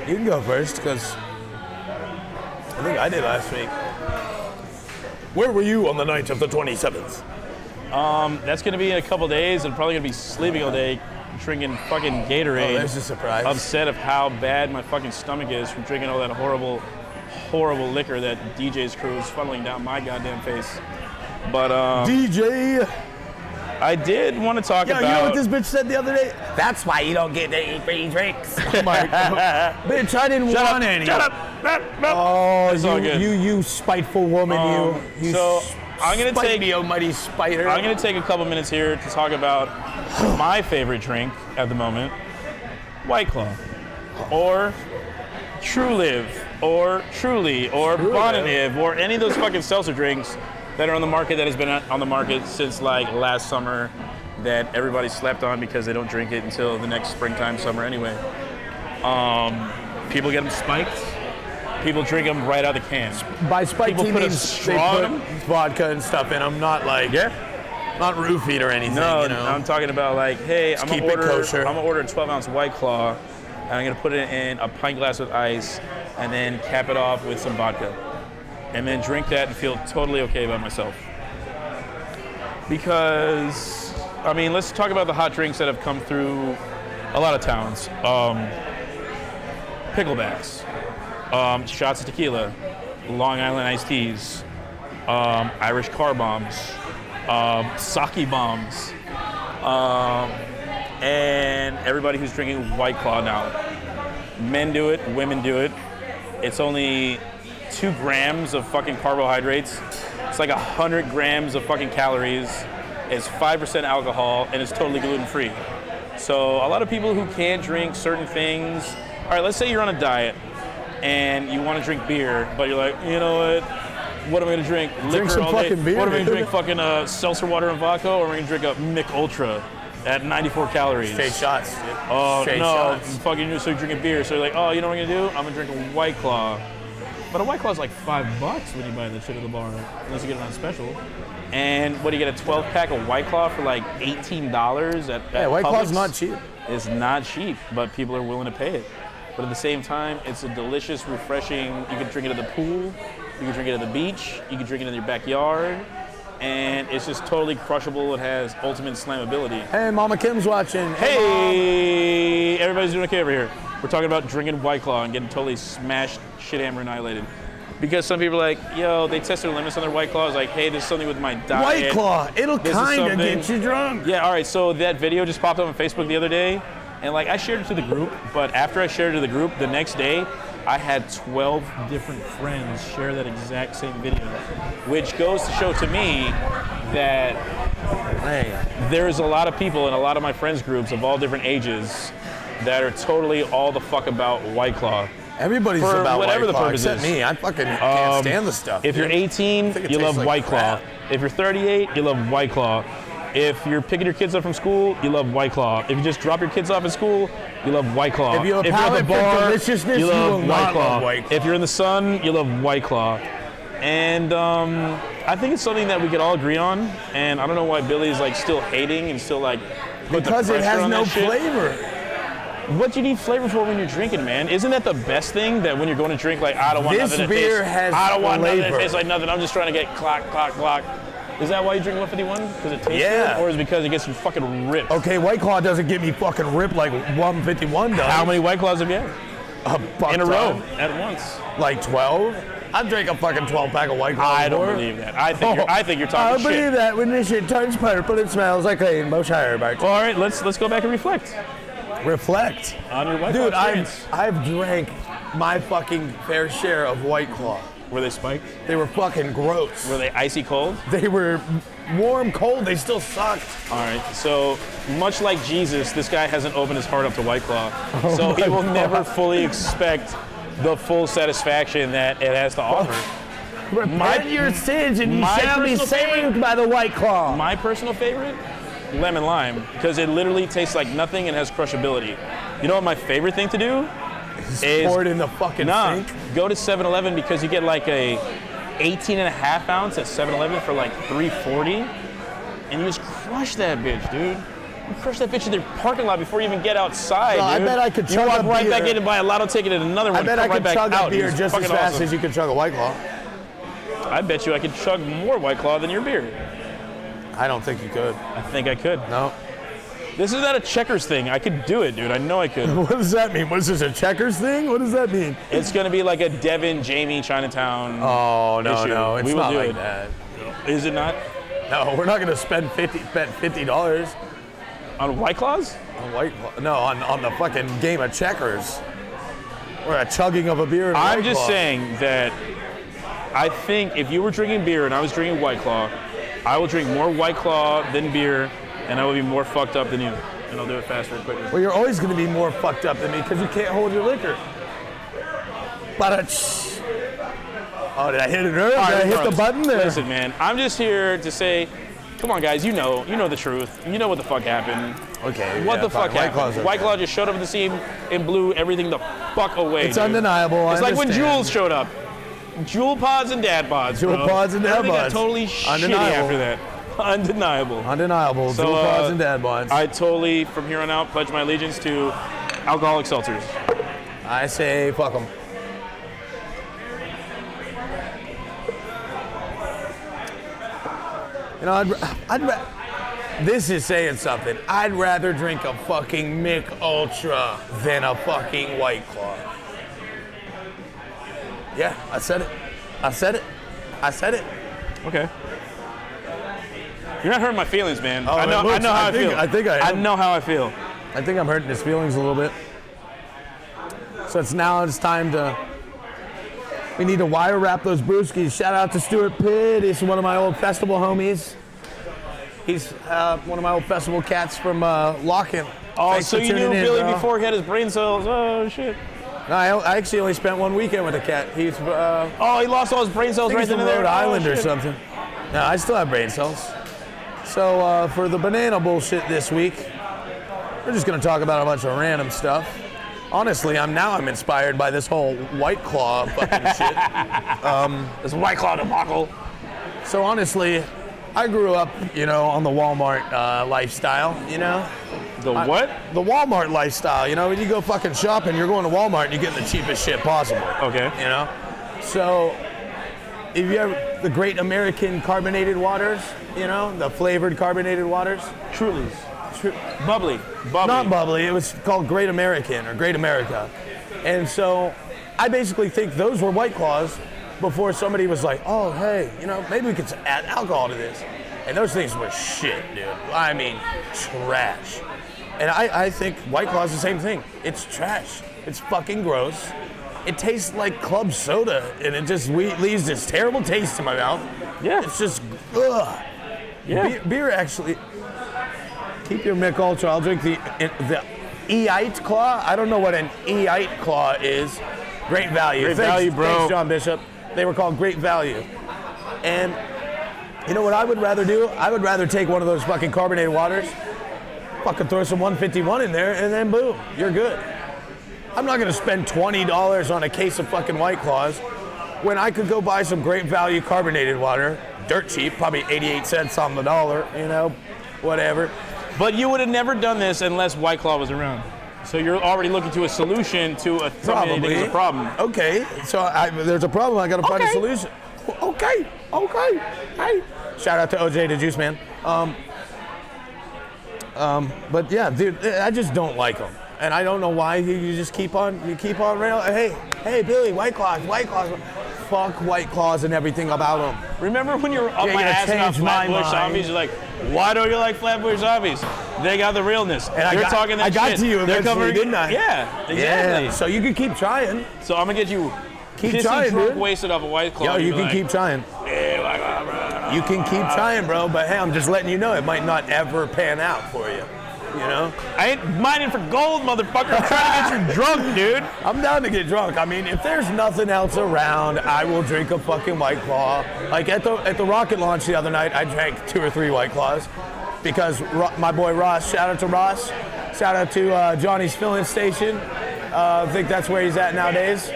[SPEAKER 1] You can go first, because I think I did last week. Where were you on the night of the 27th?
[SPEAKER 2] That's gonna be in a couple days. I'm probably gonna be sleeping all day, drinking fucking Gatorade.
[SPEAKER 1] Oh, there's a surprise.
[SPEAKER 2] Upset of how bad my fucking stomach is from drinking all that horrible, horrible liquor that DJ's crew is funneling down my goddamn face. But
[SPEAKER 1] DJ!
[SPEAKER 2] I did want to talk
[SPEAKER 1] Yo,
[SPEAKER 2] about.
[SPEAKER 1] you know what this bitch said the other day? That's why you don't get any free drinks. I'm like, bitch, I didn't want any.
[SPEAKER 2] Shut up!
[SPEAKER 1] Oh,
[SPEAKER 2] It's all good.
[SPEAKER 1] you spiteful woman, you
[SPEAKER 2] so I'm gonna
[SPEAKER 1] spite
[SPEAKER 2] take
[SPEAKER 1] me, oh mighty spider.
[SPEAKER 2] I'm gonna take a couple minutes here to talk about my favorite drink at the moment, White Claw, or True Live, or Truly, or Bonnaniv, or any of those fucking seltzer drinks that are on the market that has been on the market since like last summer that everybody slept on because they don't drink it until the next springtime, summer anyway. People get them spiked. People drink them right out of the can.
[SPEAKER 1] By spiked
[SPEAKER 2] People
[SPEAKER 1] tea
[SPEAKER 2] put a
[SPEAKER 1] means
[SPEAKER 2] straw
[SPEAKER 1] they
[SPEAKER 2] in
[SPEAKER 1] put
[SPEAKER 2] 'em?
[SPEAKER 1] vodka and stuff in them, not like not roofied or anything.
[SPEAKER 2] No,
[SPEAKER 1] you know?
[SPEAKER 2] I'm talking about like, hey, I'm
[SPEAKER 1] keep
[SPEAKER 2] gonna
[SPEAKER 1] it kosher.
[SPEAKER 2] order a 12-ounce White Claw, and I'm gonna put it in a pint glass with ice, and then cap it off with some vodka, and then drink that and feel totally okay about myself. Because, I mean, let's talk about the hot drinks that have come through a lot of towns. Picklebacks, shots of tequila, Long Island iced teas, Irish car bombs, sake bombs, and everybody who's drinking White Claw now. Men do it, women do it. It's only 2 grams of fucking carbohydrates. It's like 100 grams of fucking calories. It's 5% alcohol, and it's totally gluten-free. So a lot of people who can't drink certain things, all right, let's say you're on a diet and you want to drink beer, but you're like, you know what am I gonna drink? Liquor
[SPEAKER 1] some
[SPEAKER 2] all day.
[SPEAKER 1] fucking beer,
[SPEAKER 2] What am I gonna
[SPEAKER 1] dude.
[SPEAKER 2] drink? Fucking seltzer water and vodka, or am I gonna drink a Mick Ultra at 94 calories?
[SPEAKER 1] Straight shots, dude.
[SPEAKER 2] Oh
[SPEAKER 1] Straight
[SPEAKER 2] no,
[SPEAKER 1] shots.
[SPEAKER 2] fucking! So you're drinking beer. So you're like, oh, you know what I'm gonna do? I'm gonna drink a White Claw. But a White Claw is like $5 when you buy that shit at the bar, unless you get it on special. And what do you get? A 12-pack of White Claw for like $18 at
[SPEAKER 1] Yeah, White Claw's
[SPEAKER 2] Publix?
[SPEAKER 1] not cheap.
[SPEAKER 2] It's not cheap, but people are willing to pay it. But at the same time, it's a delicious, refreshing. You can drink it at the pool, you can drink it at the beach, you can drink it in your backyard, and it's just totally crushable. It has ultimate slammability.
[SPEAKER 1] Hey, Mama Kim's watching.
[SPEAKER 2] Hey, everybody's doing okay over here. We're talking about drinking White Claw and getting totally smashed, shit hammer annihilated. Because some people are like, yo, they test their limits on their White Claws. Like, hey, this is something with my diet.
[SPEAKER 1] White Claw, it'll
[SPEAKER 2] This is
[SPEAKER 1] kind of
[SPEAKER 2] something-
[SPEAKER 1] get you drunk.
[SPEAKER 2] Yeah, all right, so that video just popped up on Facebook the other day, and like I shared it to the group, but after I shared it to the group, the next day, I had 12 different friends share that exact same video, which goes to show to me that there's a lot of people in a lot of my friends groups of all different ages that are totally all the fuck about White Claw.
[SPEAKER 1] Everybody's
[SPEAKER 2] For
[SPEAKER 1] about
[SPEAKER 2] whatever
[SPEAKER 1] White
[SPEAKER 2] the
[SPEAKER 1] Claw,
[SPEAKER 2] purpose
[SPEAKER 1] except
[SPEAKER 2] is.
[SPEAKER 1] me. I fucking can't stand the stuff.
[SPEAKER 2] If you're
[SPEAKER 1] dude.
[SPEAKER 2] 18,
[SPEAKER 1] think it
[SPEAKER 2] you
[SPEAKER 1] tastes
[SPEAKER 2] love
[SPEAKER 1] like
[SPEAKER 2] White Claw.
[SPEAKER 1] crap.
[SPEAKER 2] If you're 38, you love White Claw. If you're picking your kids up from school, you love White Claw. If you just drop your kids off at school, you love White Claw.
[SPEAKER 1] If you have a
[SPEAKER 2] you're at
[SPEAKER 1] palate
[SPEAKER 2] the
[SPEAKER 1] for
[SPEAKER 2] bar,
[SPEAKER 1] deliciousness,
[SPEAKER 2] you
[SPEAKER 1] you
[SPEAKER 2] love
[SPEAKER 1] will
[SPEAKER 2] White
[SPEAKER 1] not
[SPEAKER 2] Claw.
[SPEAKER 1] love White Claw.
[SPEAKER 2] If you're in the sun, you love White Claw. And I think it's something that we could all agree on. And I don't know why Billy's like still hating and still like put the
[SPEAKER 1] Because it
[SPEAKER 2] pressure
[SPEAKER 1] has
[SPEAKER 2] on
[SPEAKER 1] no
[SPEAKER 2] that shit.
[SPEAKER 1] flavor.
[SPEAKER 2] What do you need flavor for when you're drinking, man? Isn't that the best thing? That when you're going to drink, like, I don't want
[SPEAKER 1] This
[SPEAKER 2] nothing that
[SPEAKER 1] beer
[SPEAKER 2] tastes.
[SPEAKER 1] has
[SPEAKER 2] I don't want nothing that
[SPEAKER 1] flavor.
[SPEAKER 2] tastes like nothing. I'm just trying to get clock, clock, clock. Is that why you drink 151? Because it tastes
[SPEAKER 1] Yeah.
[SPEAKER 2] good, or is it because it gets you fucking ripped?
[SPEAKER 1] Okay, White Claw doesn't get me fucking ripped like 151 does.
[SPEAKER 2] How many White Claws have you had
[SPEAKER 1] A buck
[SPEAKER 2] in a row
[SPEAKER 1] ton.
[SPEAKER 2] at once?
[SPEAKER 1] Like 12? I'd drink a fucking 12-pack of White Claw.
[SPEAKER 2] I don't
[SPEAKER 1] before.
[SPEAKER 2] believe that. I think you're
[SPEAKER 1] I
[SPEAKER 2] talking
[SPEAKER 1] believe
[SPEAKER 2] shit.
[SPEAKER 1] that when this shit turns purple, it smells like rainbow sherbet.
[SPEAKER 2] Well, all right, let's go back and reflect
[SPEAKER 1] Reflect.
[SPEAKER 2] on your White
[SPEAKER 1] Dude,
[SPEAKER 2] Claw experience.
[SPEAKER 1] I've drank my fucking fair share of White Claw.
[SPEAKER 2] Were they spiked?
[SPEAKER 1] They were fucking gross.
[SPEAKER 2] Were they icy cold?
[SPEAKER 1] They were warm, cold, they still sucked.
[SPEAKER 2] All right, so much like Jesus, this guy hasn't opened his heart up to White Claw. So he will never fully expect the full satisfaction that it has to offer.
[SPEAKER 1] Repent your sins and you
[SPEAKER 2] my
[SPEAKER 1] shall be
[SPEAKER 2] personal favorite-
[SPEAKER 1] saved by the White Claw.
[SPEAKER 2] My personal favorite? Lemon lime, because it literally tastes like nothing and has crushability. You know what my favorite thing to do? Is
[SPEAKER 1] Pour it in the fucking sink.
[SPEAKER 2] go to 7-Eleven because you get like a 18.5 ounce at 7-Eleven for like $3.40, and you just crush that bitch, dude. You crush that bitch in their parking lot before you even get outside,
[SPEAKER 1] Well, I
[SPEAKER 2] dude.
[SPEAKER 1] bet I could
[SPEAKER 2] You
[SPEAKER 1] chug
[SPEAKER 2] walk
[SPEAKER 1] a
[SPEAKER 2] right back
[SPEAKER 1] beer.
[SPEAKER 2] in and buy a lotto ticket and another one.
[SPEAKER 1] I bet
[SPEAKER 2] come
[SPEAKER 1] I
[SPEAKER 2] right
[SPEAKER 1] could
[SPEAKER 2] back
[SPEAKER 1] chug
[SPEAKER 2] out.
[SPEAKER 1] a beer
[SPEAKER 2] It's
[SPEAKER 1] just as
[SPEAKER 2] fucking
[SPEAKER 1] fast
[SPEAKER 2] awesome.
[SPEAKER 1] as you could chug a White Claw.
[SPEAKER 2] I bet you I could chug more White Claw than your beer.
[SPEAKER 1] I don't think you could.
[SPEAKER 2] I think I could.
[SPEAKER 1] No.
[SPEAKER 2] This is not a checkers thing. I could do it, dude. I know I could.
[SPEAKER 1] What does that mean? What is this, a checkers thing? What does that mean?
[SPEAKER 2] It's gonna be like a Devin, Jamie, Chinatown.
[SPEAKER 1] Oh, no,
[SPEAKER 2] issue.
[SPEAKER 1] no. It's
[SPEAKER 2] We will
[SPEAKER 1] not
[SPEAKER 2] do
[SPEAKER 1] like
[SPEAKER 2] it.
[SPEAKER 1] that.
[SPEAKER 2] Is it not?
[SPEAKER 1] No, we're not going to spend $50
[SPEAKER 2] On White Claws?
[SPEAKER 1] on White Claw. No, on the fucking game of checkers. Or a chugging of a beer. And
[SPEAKER 2] I'm
[SPEAKER 1] White
[SPEAKER 2] just
[SPEAKER 1] Claw.
[SPEAKER 2] saying that I think if you were drinking beer and I was drinking White Claw, I will drink more White Claw than beer, and I will be more fucked up than you. And I'll do it faster and quicker.
[SPEAKER 1] Well, you're always going to be more fucked up than me because you can't hold your liquor. Oh, did I hit it early? Did I hit the button there?
[SPEAKER 2] Listen, man, I'm just here to say, come on, guys, you know the truth. You know what the fuck happened.
[SPEAKER 1] Okay.
[SPEAKER 2] What
[SPEAKER 1] yeah,
[SPEAKER 2] the fuck
[SPEAKER 1] fine. White Claw's
[SPEAKER 2] happened?
[SPEAKER 1] okay.
[SPEAKER 2] White Claw just showed up at the scene and blew everything the fuck away.
[SPEAKER 1] It's
[SPEAKER 2] dude.
[SPEAKER 1] undeniable.
[SPEAKER 2] It's
[SPEAKER 1] I
[SPEAKER 2] like when
[SPEAKER 1] understand.
[SPEAKER 2] Juuls showed up. Jewel pods and dad pods.
[SPEAKER 1] Jewel
[SPEAKER 2] bro.
[SPEAKER 1] pods and dad
[SPEAKER 2] Everything got
[SPEAKER 1] pods.
[SPEAKER 2] totally shitty
[SPEAKER 1] Undeniable.
[SPEAKER 2] after that. Undeniable.
[SPEAKER 1] Undeniable.
[SPEAKER 2] So,
[SPEAKER 1] Jewel pods and dad bods.
[SPEAKER 2] I totally, from here on out, pledge my allegiance to alcoholic seltzers.
[SPEAKER 1] I say fuck them. You know, this is saying something. I'd rather drink a fucking Mick Ultra than a fucking White Claw. Yeah, I said it. I said it. I said it.
[SPEAKER 2] Okay. You're not hurting my feelings, man.
[SPEAKER 1] Oh,
[SPEAKER 2] I know how I feel.
[SPEAKER 1] I think I am.
[SPEAKER 2] know how I feel.
[SPEAKER 1] I think I'm hurting his feelings a little bit. So it's time to. We need to wire wrap those brewskis. Shout out to Stuart Pitt. He's one of my old festival homies. He's one of my old festival cats from Locken.
[SPEAKER 2] Oh,
[SPEAKER 1] Thanks
[SPEAKER 2] so
[SPEAKER 1] for
[SPEAKER 2] you knew
[SPEAKER 1] tuning in,
[SPEAKER 2] Billy
[SPEAKER 1] bro.
[SPEAKER 2] before he had his brain cells. Oh, shit.
[SPEAKER 1] No, I actually only spent one weekend with a cat. He's
[SPEAKER 2] Oh, he lost all his brain cells
[SPEAKER 1] I think
[SPEAKER 2] right
[SPEAKER 1] he's
[SPEAKER 2] then
[SPEAKER 1] from
[SPEAKER 2] and there.
[SPEAKER 1] Rhode Island
[SPEAKER 2] Oh,
[SPEAKER 1] or
[SPEAKER 2] shit.
[SPEAKER 1] something. No, I still have brain cells. So for the banana bullshit this week, we're just gonna talk about a bunch of random stuff. Honestly, I'm inspired by this whole White Claw fucking shit.
[SPEAKER 2] This White Claw debacle.
[SPEAKER 1] So honestly, I grew up, on the Walmart lifestyle,
[SPEAKER 2] The what?
[SPEAKER 1] The Walmart lifestyle, when you go fucking shopping, you're going to Walmart and you're getting the cheapest shit possible.
[SPEAKER 2] Okay.
[SPEAKER 1] So, if you ever, the Great American carbonated waters, the flavored carbonated waters.
[SPEAKER 2] Truly's. Bubbly.
[SPEAKER 1] Not bubbly, it was called Great American or Great America. And so, I basically think those were White Claws before somebody was like, oh, hey, maybe we could add alcohol to this. And those things were shit, dude. I mean, trash. And I think White Claw's the same thing. It's trash. It's fucking gross. It tastes like club soda, and it just leaves this terrible taste in my mouth.
[SPEAKER 2] Yeah.
[SPEAKER 1] It's just, ugh.
[SPEAKER 2] Yeah.
[SPEAKER 1] Beer actually, keep your Mick Ultra. I'll drink the E-Ite Claw. I don't know what an E-Ite Claw is. Great value.
[SPEAKER 2] Great value, bro.
[SPEAKER 1] Thanks, John Bishop. They were called Great Value. And you know what I would rather do? I would rather take one of those fucking carbonated waters, fucking throw some 151 in there, and then boom, you're good. I'm not gonna spend $20 on a case of fucking White Claws when I could go buy some Great Value carbonated water, dirt cheap, probably 88 cents on the dollar, whatever.
[SPEAKER 2] But you would have never done this unless White Claw was around. So you're already looking to a solution to something that you think is a problem.
[SPEAKER 1] Okay, so there's a problem, I gotta find a solution. Okay. Hey, shout out to OJ the Juice Man. But yeah, dude, I just don't like them. And I don't know why you just keep on railing. Hey, Billy, White Claws. Fuck White Claws and everything about them.
[SPEAKER 2] Remember when you were up
[SPEAKER 1] Yeah,
[SPEAKER 2] my
[SPEAKER 1] you're gonna
[SPEAKER 2] ass about
[SPEAKER 1] change my
[SPEAKER 2] Flatbush
[SPEAKER 1] mind.
[SPEAKER 2] Zombies? You're like, why don't you like Flatbush Zombies? They got the realness.
[SPEAKER 1] And
[SPEAKER 2] They're talking that
[SPEAKER 1] I got
[SPEAKER 2] shit.
[SPEAKER 1] to you
[SPEAKER 2] They're
[SPEAKER 1] eventually,
[SPEAKER 2] covering,
[SPEAKER 1] didn't I?
[SPEAKER 2] Yeah, exactly.
[SPEAKER 1] Yeah, so you can keep trying.
[SPEAKER 2] So I'm gonna get you
[SPEAKER 1] Keep
[SPEAKER 2] pissy
[SPEAKER 1] trying,
[SPEAKER 2] drunk,
[SPEAKER 1] dude.
[SPEAKER 2] wasted off a White Claw.
[SPEAKER 1] Yo,
[SPEAKER 2] and
[SPEAKER 1] you
[SPEAKER 2] you're
[SPEAKER 1] can
[SPEAKER 2] like,
[SPEAKER 1] keep trying.
[SPEAKER 2] "Hey, White Claw, bro."
[SPEAKER 1] You can keep trying, bro, but hey, I'm just letting you know it might not ever pan out for you.
[SPEAKER 2] I ain't mining for gold, motherfucker. I'm trying to get you drunk, dude.
[SPEAKER 1] I'm down to get drunk. I mean, if there's nothing else around, I will drink a fucking White Claw. Like at the rocket launch the other night, I drank 2 or 3 White Claws because my boy Ross, shout out to Ross, shout out to Johnny's Filling Station. I think that's where he's at nowadays.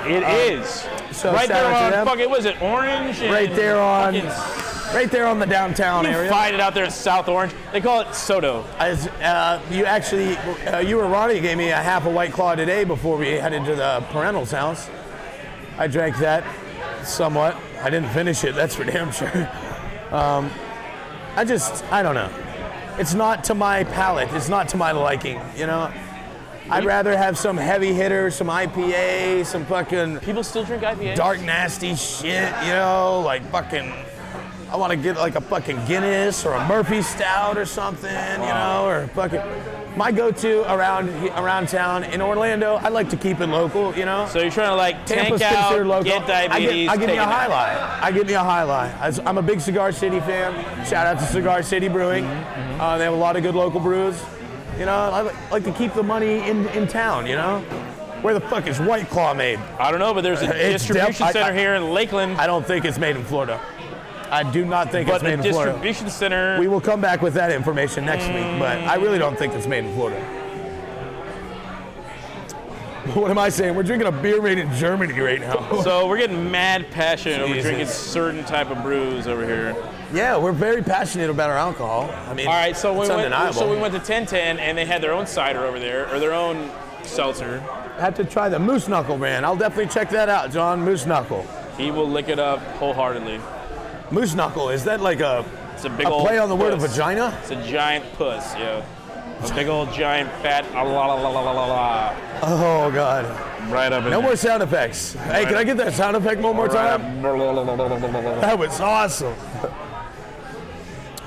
[SPEAKER 2] It is.
[SPEAKER 1] So
[SPEAKER 2] Right
[SPEAKER 1] shout
[SPEAKER 2] there
[SPEAKER 1] out to
[SPEAKER 2] on
[SPEAKER 1] them.
[SPEAKER 2] fucking, was it Orange? and
[SPEAKER 1] Right there on-
[SPEAKER 2] fucking-
[SPEAKER 1] Right there on the downtown
[SPEAKER 2] You
[SPEAKER 1] area.
[SPEAKER 2] find it out there in South Orange. They call it Soto.
[SPEAKER 1] You or Ronnie gave me a half a White Claw today before we headed to the parental's house. I drank that somewhat. I didn't finish it, that's for damn sure. I don't know. It's not to my palate. It's not to my liking, I'd rather have some heavy hitter, some IPA, some fucking
[SPEAKER 2] People still drink IPA?
[SPEAKER 1] dark nasty shit, like fucking, I want to get like a fucking Guinness or a Murphy Stout or something, or fucking, my go-to around town in Orlando, I like to keep it local,
[SPEAKER 2] So you're trying to like
[SPEAKER 1] Tampa's
[SPEAKER 2] tank out,
[SPEAKER 1] considered local.
[SPEAKER 2] get diabetes,
[SPEAKER 1] I give me
[SPEAKER 2] take
[SPEAKER 1] a
[SPEAKER 2] it out.
[SPEAKER 1] highlight. I give me a highlight. I'm a big Cigar City fan. Shout out to Cigar City Brewing. They have a lot of good local brews. I like to keep the money in town, Where the fuck is White Claw made?
[SPEAKER 2] I don't know, but there's a
[SPEAKER 1] It's
[SPEAKER 2] distribution
[SPEAKER 1] I
[SPEAKER 2] center here in Lakeland.
[SPEAKER 1] I don't think it's made in Florida. I do not think
[SPEAKER 2] But
[SPEAKER 1] it's made
[SPEAKER 2] the
[SPEAKER 1] in Florida.
[SPEAKER 2] distribution center.
[SPEAKER 1] We will come back with that information next week, but I really don't think it's made in Florida. What am I saying? We're drinking a beer made in Germany right now.
[SPEAKER 2] So we're getting mad passionate over
[SPEAKER 1] Jesus.
[SPEAKER 2] drinking certain type of brews over here.
[SPEAKER 1] Yeah, we're very passionate about our alcohol. I mean,
[SPEAKER 2] All right, so
[SPEAKER 1] it's
[SPEAKER 2] we
[SPEAKER 1] undeniable.
[SPEAKER 2] went to 1010 and they had their own cider over there, or their own seltzer.
[SPEAKER 1] Had to try the Moose Knuckle brand. I'll definitely check that out, John. Moose Knuckle.
[SPEAKER 2] He will lick it up wholeheartedly.
[SPEAKER 1] Moose Knuckle, is that like a
[SPEAKER 2] It's a big
[SPEAKER 1] a
[SPEAKER 2] old
[SPEAKER 1] play on the word of
[SPEAKER 2] puss.
[SPEAKER 1] vagina?
[SPEAKER 2] It's a giant puss, yeah. A big old giant fat la la la la la la la.
[SPEAKER 1] Oh, God.
[SPEAKER 2] Right up in
[SPEAKER 1] No
[SPEAKER 2] there.
[SPEAKER 1] more sound effects. Hey, can I get that sound effect one more
[SPEAKER 2] Right
[SPEAKER 1] time?
[SPEAKER 2] up.
[SPEAKER 1] That was awesome.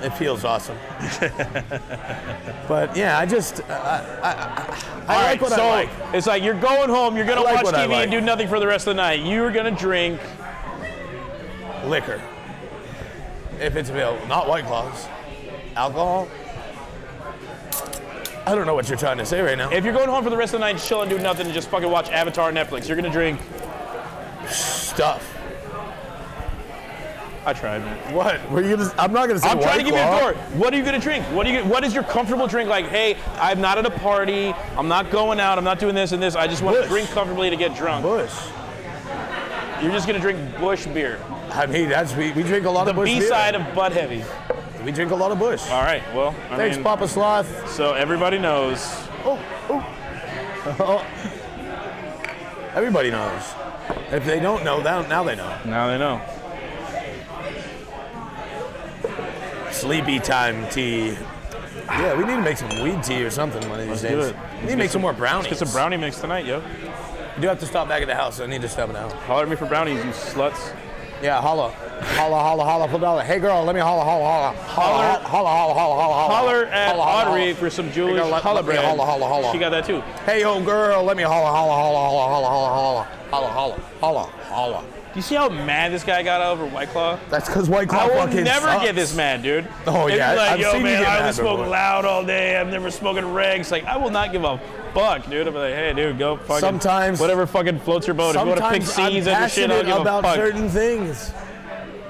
[SPEAKER 1] It feels awesome. But yeah, I just, I like what
[SPEAKER 2] so
[SPEAKER 1] I like.
[SPEAKER 2] it's like you're going home, you're gonna
[SPEAKER 1] I like
[SPEAKER 2] watch
[SPEAKER 1] what I
[SPEAKER 2] TV
[SPEAKER 1] like.
[SPEAKER 2] and do nothing for the rest of the night. You're gonna drink.
[SPEAKER 1] Liquor. If it's available. Not White Claws. Alcohol. I don't know what you're trying to say right now.
[SPEAKER 2] If you're going home for the rest of the night, chill and do nothing and just fucking watch Avatar on Netflix, you're gonna drink.
[SPEAKER 1] Stuff.
[SPEAKER 2] I tried, man.
[SPEAKER 1] What? Were you gonna, I'm not going to say
[SPEAKER 2] I'm trying to give you a
[SPEAKER 1] Claw.
[SPEAKER 2] door. What are you gonna drink? What is your comfortable drink? Like, hey, I'm not at a party. I'm not going out. I'm not doing this and this. I just want to
[SPEAKER 1] Busch.
[SPEAKER 2] drink comfortably to get drunk.
[SPEAKER 1] Bush.
[SPEAKER 2] You're just gonna drink Busch beer,
[SPEAKER 1] I mean, that's we drink a lot
[SPEAKER 2] the
[SPEAKER 1] of Bush beer.
[SPEAKER 2] B-side of Bud Heavy.
[SPEAKER 1] We drink a lot of Bush.
[SPEAKER 2] All right. Well, I
[SPEAKER 1] Thanks,
[SPEAKER 2] mean,
[SPEAKER 1] Papa Sloth.
[SPEAKER 2] so everybody knows.
[SPEAKER 1] Everybody knows. If they don't know, now they know.
[SPEAKER 2] Now they know.
[SPEAKER 1] Sleepy time tea. Yeah, we need to make some weed tea or something one of these days.
[SPEAKER 2] do it.
[SPEAKER 1] We need to make some more brownies.
[SPEAKER 2] Get some brownie mix tonight, yo.
[SPEAKER 1] I do have to stop back at the house. I need to stop at the house.
[SPEAKER 2] Holler at me for brownies, you sluts.
[SPEAKER 1] Yeah, holla. Holla, holla, holla for dollar. Hey, girl, let me holla, holla, holla. Holla, holla, holla, holla, holla.
[SPEAKER 2] Holler at
[SPEAKER 1] Holla, holla,
[SPEAKER 2] Audrey
[SPEAKER 1] holla.
[SPEAKER 2] for some
[SPEAKER 1] Hey,
[SPEAKER 2] Jewish
[SPEAKER 1] girl, let
[SPEAKER 2] challah
[SPEAKER 1] me
[SPEAKER 2] bread.
[SPEAKER 1] holla, holla, holla.
[SPEAKER 2] She got that too.
[SPEAKER 1] Hey, yo, girl, let me holla, holla, holla, holla, holla, holla, holla, holla, holla, holla.
[SPEAKER 2] Do you see how mad this guy got over White Claw?
[SPEAKER 1] That's because White Claw
[SPEAKER 2] I will
[SPEAKER 1] fucking
[SPEAKER 2] never
[SPEAKER 1] sucks.
[SPEAKER 2] get this mad, dude.
[SPEAKER 1] Oh,
[SPEAKER 2] If
[SPEAKER 1] yeah,
[SPEAKER 2] you're like,
[SPEAKER 1] I've
[SPEAKER 2] yo,
[SPEAKER 1] seen you
[SPEAKER 2] man,
[SPEAKER 1] get
[SPEAKER 2] I
[SPEAKER 1] mad
[SPEAKER 2] was smoking
[SPEAKER 1] before.
[SPEAKER 2] loud all day. I'm never smoking regs. Like, I will not give a fuck, dude. I'll be like, hey, dude, go fucking.
[SPEAKER 1] Sometimes-
[SPEAKER 2] whatever fucking floats your boat. If you want to pick
[SPEAKER 1] Sometimes I'm
[SPEAKER 2] seeds and shit, I'll
[SPEAKER 1] passionate
[SPEAKER 2] give a
[SPEAKER 1] about
[SPEAKER 2] fuck.
[SPEAKER 1] certain things.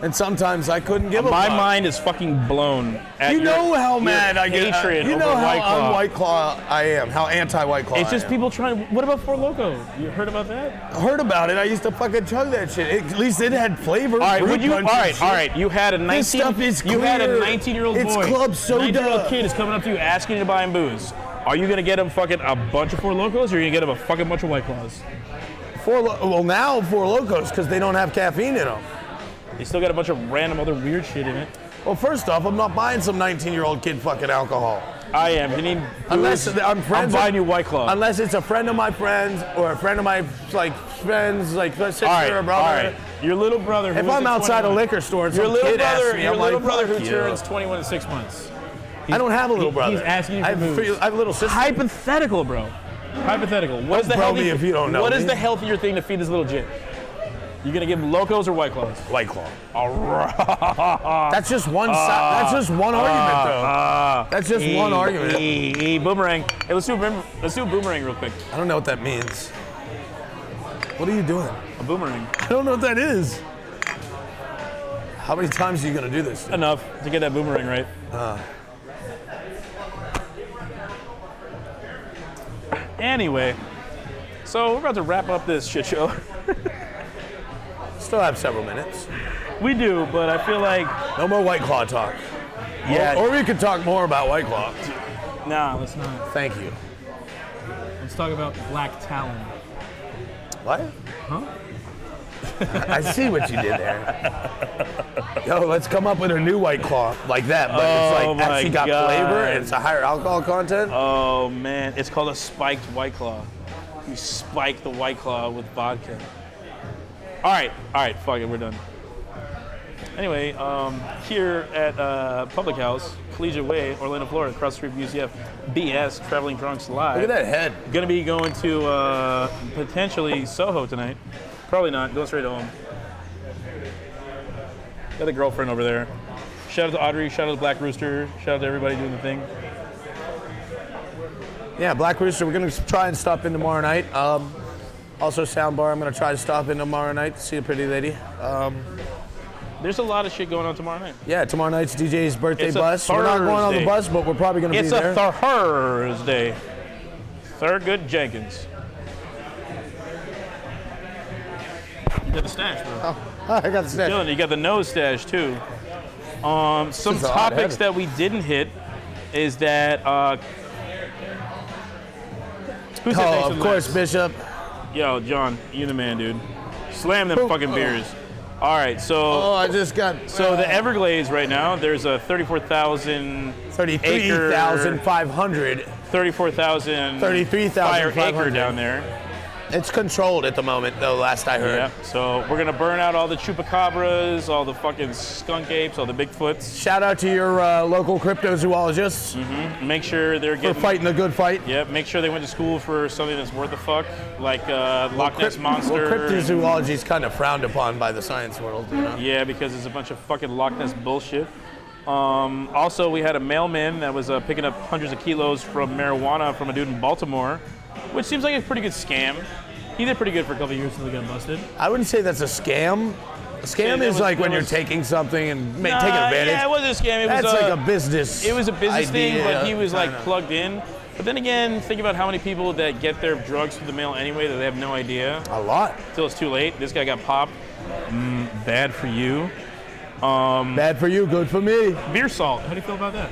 [SPEAKER 1] And sometimes I couldn't give a
[SPEAKER 2] My
[SPEAKER 1] fuck.
[SPEAKER 2] mind is fucking blown. At
[SPEAKER 1] You know
[SPEAKER 2] your,
[SPEAKER 1] how
[SPEAKER 2] your
[SPEAKER 1] mad I get.
[SPEAKER 2] hatred
[SPEAKER 1] You know
[SPEAKER 2] over
[SPEAKER 1] how
[SPEAKER 2] White Claw.
[SPEAKER 1] un-White Claw I am. How anti-White Claw
[SPEAKER 2] It's just
[SPEAKER 1] I am.
[SPEAKER 2] people trying. What about Four Loko? You heard about that?
[SPEAKER 1] Heard about it. I used to fucking chug that shit. At least it had flavor.
[SPEAKER 2] All right,
[SPEAKER 1] fruit
[SPEAKER 2] would you? All
[SPEAKER 1] punch and
[SPEAKER 2] right,
[SPEAKER 1] shit.
[SPEAKER 2] all right. You had a 19.
[SPEAKER 1] This stuff is
[SPEAKER 2] You had a
[SPEAKER 1] clear.
[SPEAKER 2] 19-year-old boy.
[SPEAKER 1] It's club soda.
[SPEAKER 2] 19-year-old kid is coming up to you asking you to buy him booze. Are you gonna get him fucking a bunch of Four Locos, or are you gonna get him a fucking bunch of White Claws?
[SPEAKER 1] Well, now Four Locos because they don't have caffeine in them.
[SPEAKER 2] You still got a bunch of random other weird shit in it.
[SPEAKER 1] Well, first off, I'm not buying some 19-year-old kid fucking alcohol.
[SPEAKER 2] I am. You need
[SPEAKER 1] Unless
[SPEAKER 2] booze,
[SPEAKER 1] I'm friends.
[SPEAKER 2] buying
[SPEAKER 1] with-
[SPEAKER 2] you White Claw.
[SPEAKER 1] Unless it's a friend of my friends or a friend of my friends, like sister
[SPEAKER 2] all right,
[SPEAKER 1] or brother.
[SPEAKER 2] all right. Your little brother. Who
[SPEAKER 1] If
[SPEAKER 2] is
[SPEAKER 1] I'm
[SPEAKER 2] at
[SPEAKER 1] outside a
[SPEAKER 2] 21.
[SPEAKER 1] liquor store and
[SPEAKER 2] Your
[SPEAKER 1] some
[SPEAKER 2] little
[SPEAKER 1] kid asks
[SPEAKER 2] brother.
[SPEAKER 1] me,
[SPEAKER 2] Your
[SPEAKER 1] I'm
[SPEAKER 2] little
[SPEAKER 1] like,
[SPEAKER 2] brother who
[SPEAKER 1] fuck you.
[SPEAKER 2] turns 21 in 6 months.
[SPEAKER 1] I don't have a little brother.
[SPEAKER 2] He's asking you for
[SPEAKER 1] I have,
[SPEAKER 2] booze.
[SPEAKER 1] I have a little sister.
[SPEAKER 2] Hypothetical, bro. Hypothetical. What is the
[SPEAKER 1] tell
[SPEAKER 2] healthy?
[SPEAKER 1] me if you don't know
[SPEAKER 2] What is
[SPEAKER 1] me.
[SPEAKER 2] the healthier thing to feed this little jit? You gonna give him Locos or White Claws?
[SPEAKER 1] White Claw.
[SPEAKER 2] All right.
[SPEAKER 1] That's just one side. That's just one argument, though. That's just one argument.
[SPEAKER 2] Boomerang. Hey, let's do a boomerang real quick.
[SPEAKER 1] I don't know what that means. What are you doing?
[SPEAKER 2] A boomerang.
[SPEAKER 1] I don't know what that is. How many times are you gonna do this?
[SPEAKER 2] Enough to get that boomerang right. Anyway, so we're about to wrap up this shit show.
[SPEAKER 1] Still have several minutes.
[SPEAKER 2] We do, but I feel like
[SPEAKER 1] No more White Claw talk.
[SPEAKER 2] Yeah.
[SPEAKER 1] Or we could talk more about White Claw.
[SPEAKER 2] nah. Let's not.
[SPEAKER 1] Thank you.
[SPEAKER 2] Let's talk about Black Talon.
[SPEAKER 1] What?
[SPEAKER 2] Huh?
[SPEAKER 1] I see what you did there. Yo, let's come up with a new White Claw like that, but
[SPEAKER 2] Oh
[SPEAKER 1] it's like
[SPEAKER 2] my
[SPEAKER 1] actually got
[SPEAKER 2] God.
[SPEAKER 1] flavor and it's a higher alcohol content.
[SPEAKER 2] Oh man, it's called a spiked White Claw. You spike the White Claw with vodka. All right, fuck it, we're done. Anyway, here at Public House, Collegiate Way, Orlando, Florida, across the street from UCF, BS, Traveling Drunks Live.
[SPEAKER 1] Look at that head.
[SPEAKER 2] Gonna be going to potentially Soho tonight. Probably not, going straight home. Got a girlfriend over there. Shout out to Audrey, shout out to Black Rooster, shout out to everybody doing the thing.
[SPEAKER 1] Yeah, Black Rooster, we're gonna try and stop in tomorrow night. Also Soundbar, I'm gonna try to stop in tomorrow night to see a pretty lady.
[SPEAKER 2] There's a lot of shit going on tomorrow night.
[SPEAKER 1] Yeah, tomorrow night's DJ's birthday
[SPEAKER 2] It's a
[SPEAKER 1] bus. We're not going on the
[SPEAKER 2] Thursday.
[SPEAKER 1] bus, but we're probably going to be
[SPEAKER 2] It's
[SPEAKER 1] there.
[SPEAKER 2] a Thursday. Thurgood Jenkins. You got the stash, bro.
[SPEAKER 1] I got the stash.
[SPEAKER 2] Dylan, you got the nose stash too. Some
[SPEAKER 1] This is
[SPEAKER 2] topics
[SPEAKER 1] odd-headed.
[SPEAKER 2] that we didn't hit is that who said thanks
[SPEAKER 1] Oh,
[SPEAKER 2] to
[SPEAKER 1] of
[SPEAKER 2] the
[SPEAKER 1] course,
[SPEAKER 2] last?
[SPEAKER 1] Bishop.
[SPEAKER 2] Yo, John, you the man, dude. Slam them fucking beers. All right,
[SPEAKER 1] Oh,
[SPEAKER 2] so
[SPEAKER 1] I just got
[SPEAKER 2] the Everglades right now, there's a 34,000
[SPEAKER 1] 33,500.
[SPEAKER 2] 34,000
[SPEAKER 1] 33,500.
[SPEAKER 2] fire acre down there.
[SPEAKER 1] It's controlled at the moment, though, last I heard.
[SPEAKER 2] Yeah, so we're gonna burn out all the chupacabras, all the fucking skunk apes, all the Bigfoots.
[SPEAKER 1] Shout out to your local cryptozoologists
[SPEAKER 2] Make sure they're
[SPEAKER 1] for
[SPEAKER 2] getting.
[SPEAKER 1] fighting the good fight.
[SPEAKER 2] Yep, make sure they went to school for something that's worth a fuck, like Loch Ness Monster.
[SPEAKER 1] Well, cryptozoology is kind of frowned upon by the science world, you know?
[SPEAKER 2] Yeah, because it's a bunch of fucking Loch Ness bullshit. Also, we had a mailman that was picking up hundreds of kilos from marijuana from a dude in Baltimore, which seems like a pretty good scam. He did pretty good for a couple of years until he got busted.
[SPEAKER 1] I wouldn't say that's a scam. A scam
[SPEAKER 2] that
[SPEAKER 1] is
[SPEAKER 2] was-
[SPEAKER 1] like when
[SPEAKER 2] that
[SPEAKER 1] you're
[SPEAKER 2] was-
[SPEAKER 1] taking something and taking advantage.
[SPEAKER 2] Yeah, it wasn't a scam. It
[SPEAKER 1] That's
[SPEAKER 2] was
[SPEAKER 1] like a business.
[SPEAKER 2] It was a business thing,
[SPEAKER 1] idea,
[SPEAKER 2] but he was like
[SPEAKER 1] kinda.
[SPEAKER 2] plugged in. But then again, think about how many people that get their drugs through the mail anyway that they have no idea
[SPEAKER 1] A lot.
[SPEAKER 2] until it's too late. This guy got popped. Bad for you.
[SPEAKER 1] Bad for you, good for me.
[SPEAKER 2] Beer salt. How do you feel about that?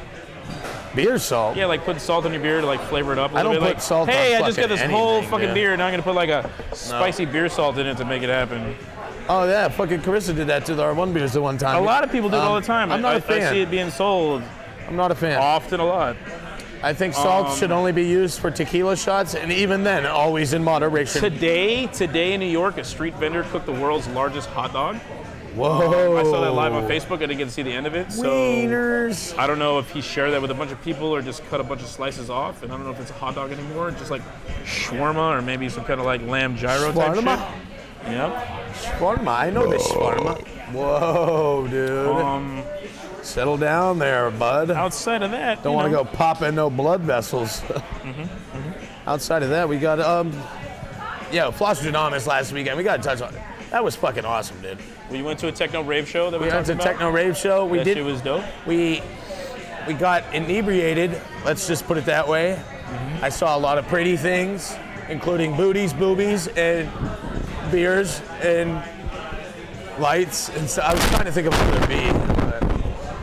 [SPEAKER 1] Beer salt.
[SPEAKER 2] Yeah, like putting salt in your beer to like flavor it up a
[SPEAKER 1] I
[SPEAKER 2] little
[SPEAKER 1] don't
[SPEAKER 2] bit.
[SPEAKER 1] put
[SPEAKER 2] Like,
[SPEAKER 1] salt on
[SPEAKER 2] hey, I just got
[SPEAKER 1] fucking
[SPEAKER 2] this whole
[SPEAKER 1] anything,
[SPEAKER 2] fucking
[SPEAKER 1] dude.
[SPEAKER 2] beer, and I'm gonna put like a spicy beer salt in it to make it happen.
[SPEAKER 1] Oh yeah, fucking Carissa did that to our one beers the one time.
[SPEAKER 2] A lot of people do it all the time.
[SPEAKER 1] I'm not
[SPEAKER 2] I
[SPEAKER 1] a fan.
[SPEAKER 2] I see it being sold
[SPEAKER 1] I'm not a fan.
[SPEAKER 2] often a lot.
[SPEAKER 1] I think salt should only be used for tequila shots, and even then, always in moderation.
[SPEAKER 2] Today in New York, a street vendor cooked the world's largest hot dog.
[SPEAKER 1] Whoa.
[SPEAKER 2] I saw that live on Facebook. I didn't get to see the end of it. So
[SPEAKER 1] Wieners.
[SPEAKER 2] I don't know if he shared that with a bunch of people or just cut a bunch of slices off. And I don't know if it's a hot dog anymore, just like shawarma or maybe some kind of like lamb gyro type
[SPEAKER 1] Shawarma?
[SPEAKER 2] shit. Yep.
[SPEAKER 1] Shawarma. I know this shawarma. Whoa, dude. Settle down there, bud.
[SPEAKER 2] Outside of that,
[SPEAKER 1] Don't want to go popping no blood vessels. Outside of that, we got Flosstradamus last weekend. We got to touch on it. That was fucking awesome, dude.
[SPEAKER 2] We went to a techno rave show that we
[SPEAKER 1] We went
[SPEAKER 2] talked
[SPEAKER 1] to
[SPEAKER 2] about.
[SPEAKER 1] Techno Rave Show. We
[SPEAKER 2] That
[SPEAKER 1] did.
[SPEAKER 2] shit was dope.
[SPEAKER 1] We got inebriated. Let's just put it that way. I saw a lot of pretty things, including booties, boobies, and beers and lights. And so I was trying to think of another B,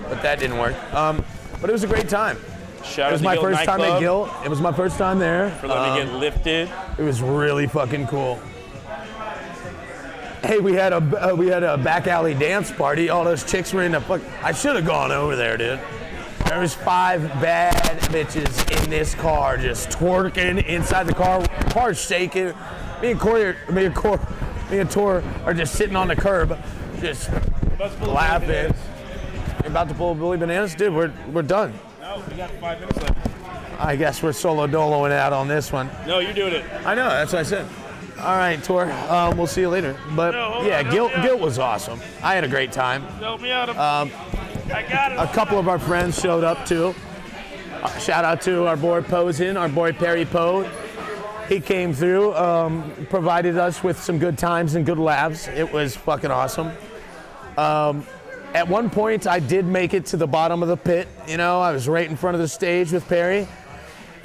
[SPEAKER 1] but that didn't work. But it was a great time.
[SPEAKER 2] Shout
[SPEAKER 1] It was
[SPEAKER 2] out
[SPEAKER 1] my
[SPEAKER 2] to Guild
[SPEAKER 1] first time at
[SPEAKER 2] Nightclub
[SPEAKER 1] Guild. It was my first time there.
[SPEAKER 2] for letting me get lifted.
[SPEAKER 1] It was really fucking cool. Hey, we had a back alley dance party. All those chicks were in the fuck. I should have gone over there, dude. There was 5 bad bitches in this car just twerking inside the car. Car's shaking. Me and Tor are just sitting on the curb, just laughing. You're about to pull a Billy Bananas, dude. We're done.
[SPEAKER 2] No, we got 5 minutes left.
[SPEAKER 1] I guess we're solo doloing out on this one.
[SPEAKER 2] No, you're doing it.
[SPEAKER 1] I know, that's what I said. All right, Tor. We'll see you later. But
[SPEAKER 2] No, hold
[SPEAKER 1] yeah,
[SPEAKER 2] on,
[SPEAKER 1] Guilt
[SPEAKER 2] help me out.
[SPEAKER 1] Guilt was awesome. I had a great time.
[SPEAKER 2] Help me out. I got it.
[SPEAKER 1] A couple of our friends showed up too. Shout out to our boy Posen, our boy Perry Poe. He came through, provided us with some good times and good laughs. It was fucking awesome. At one point, I did make it to the bottom of the pit. You know, I was right in front of the stage with Perry.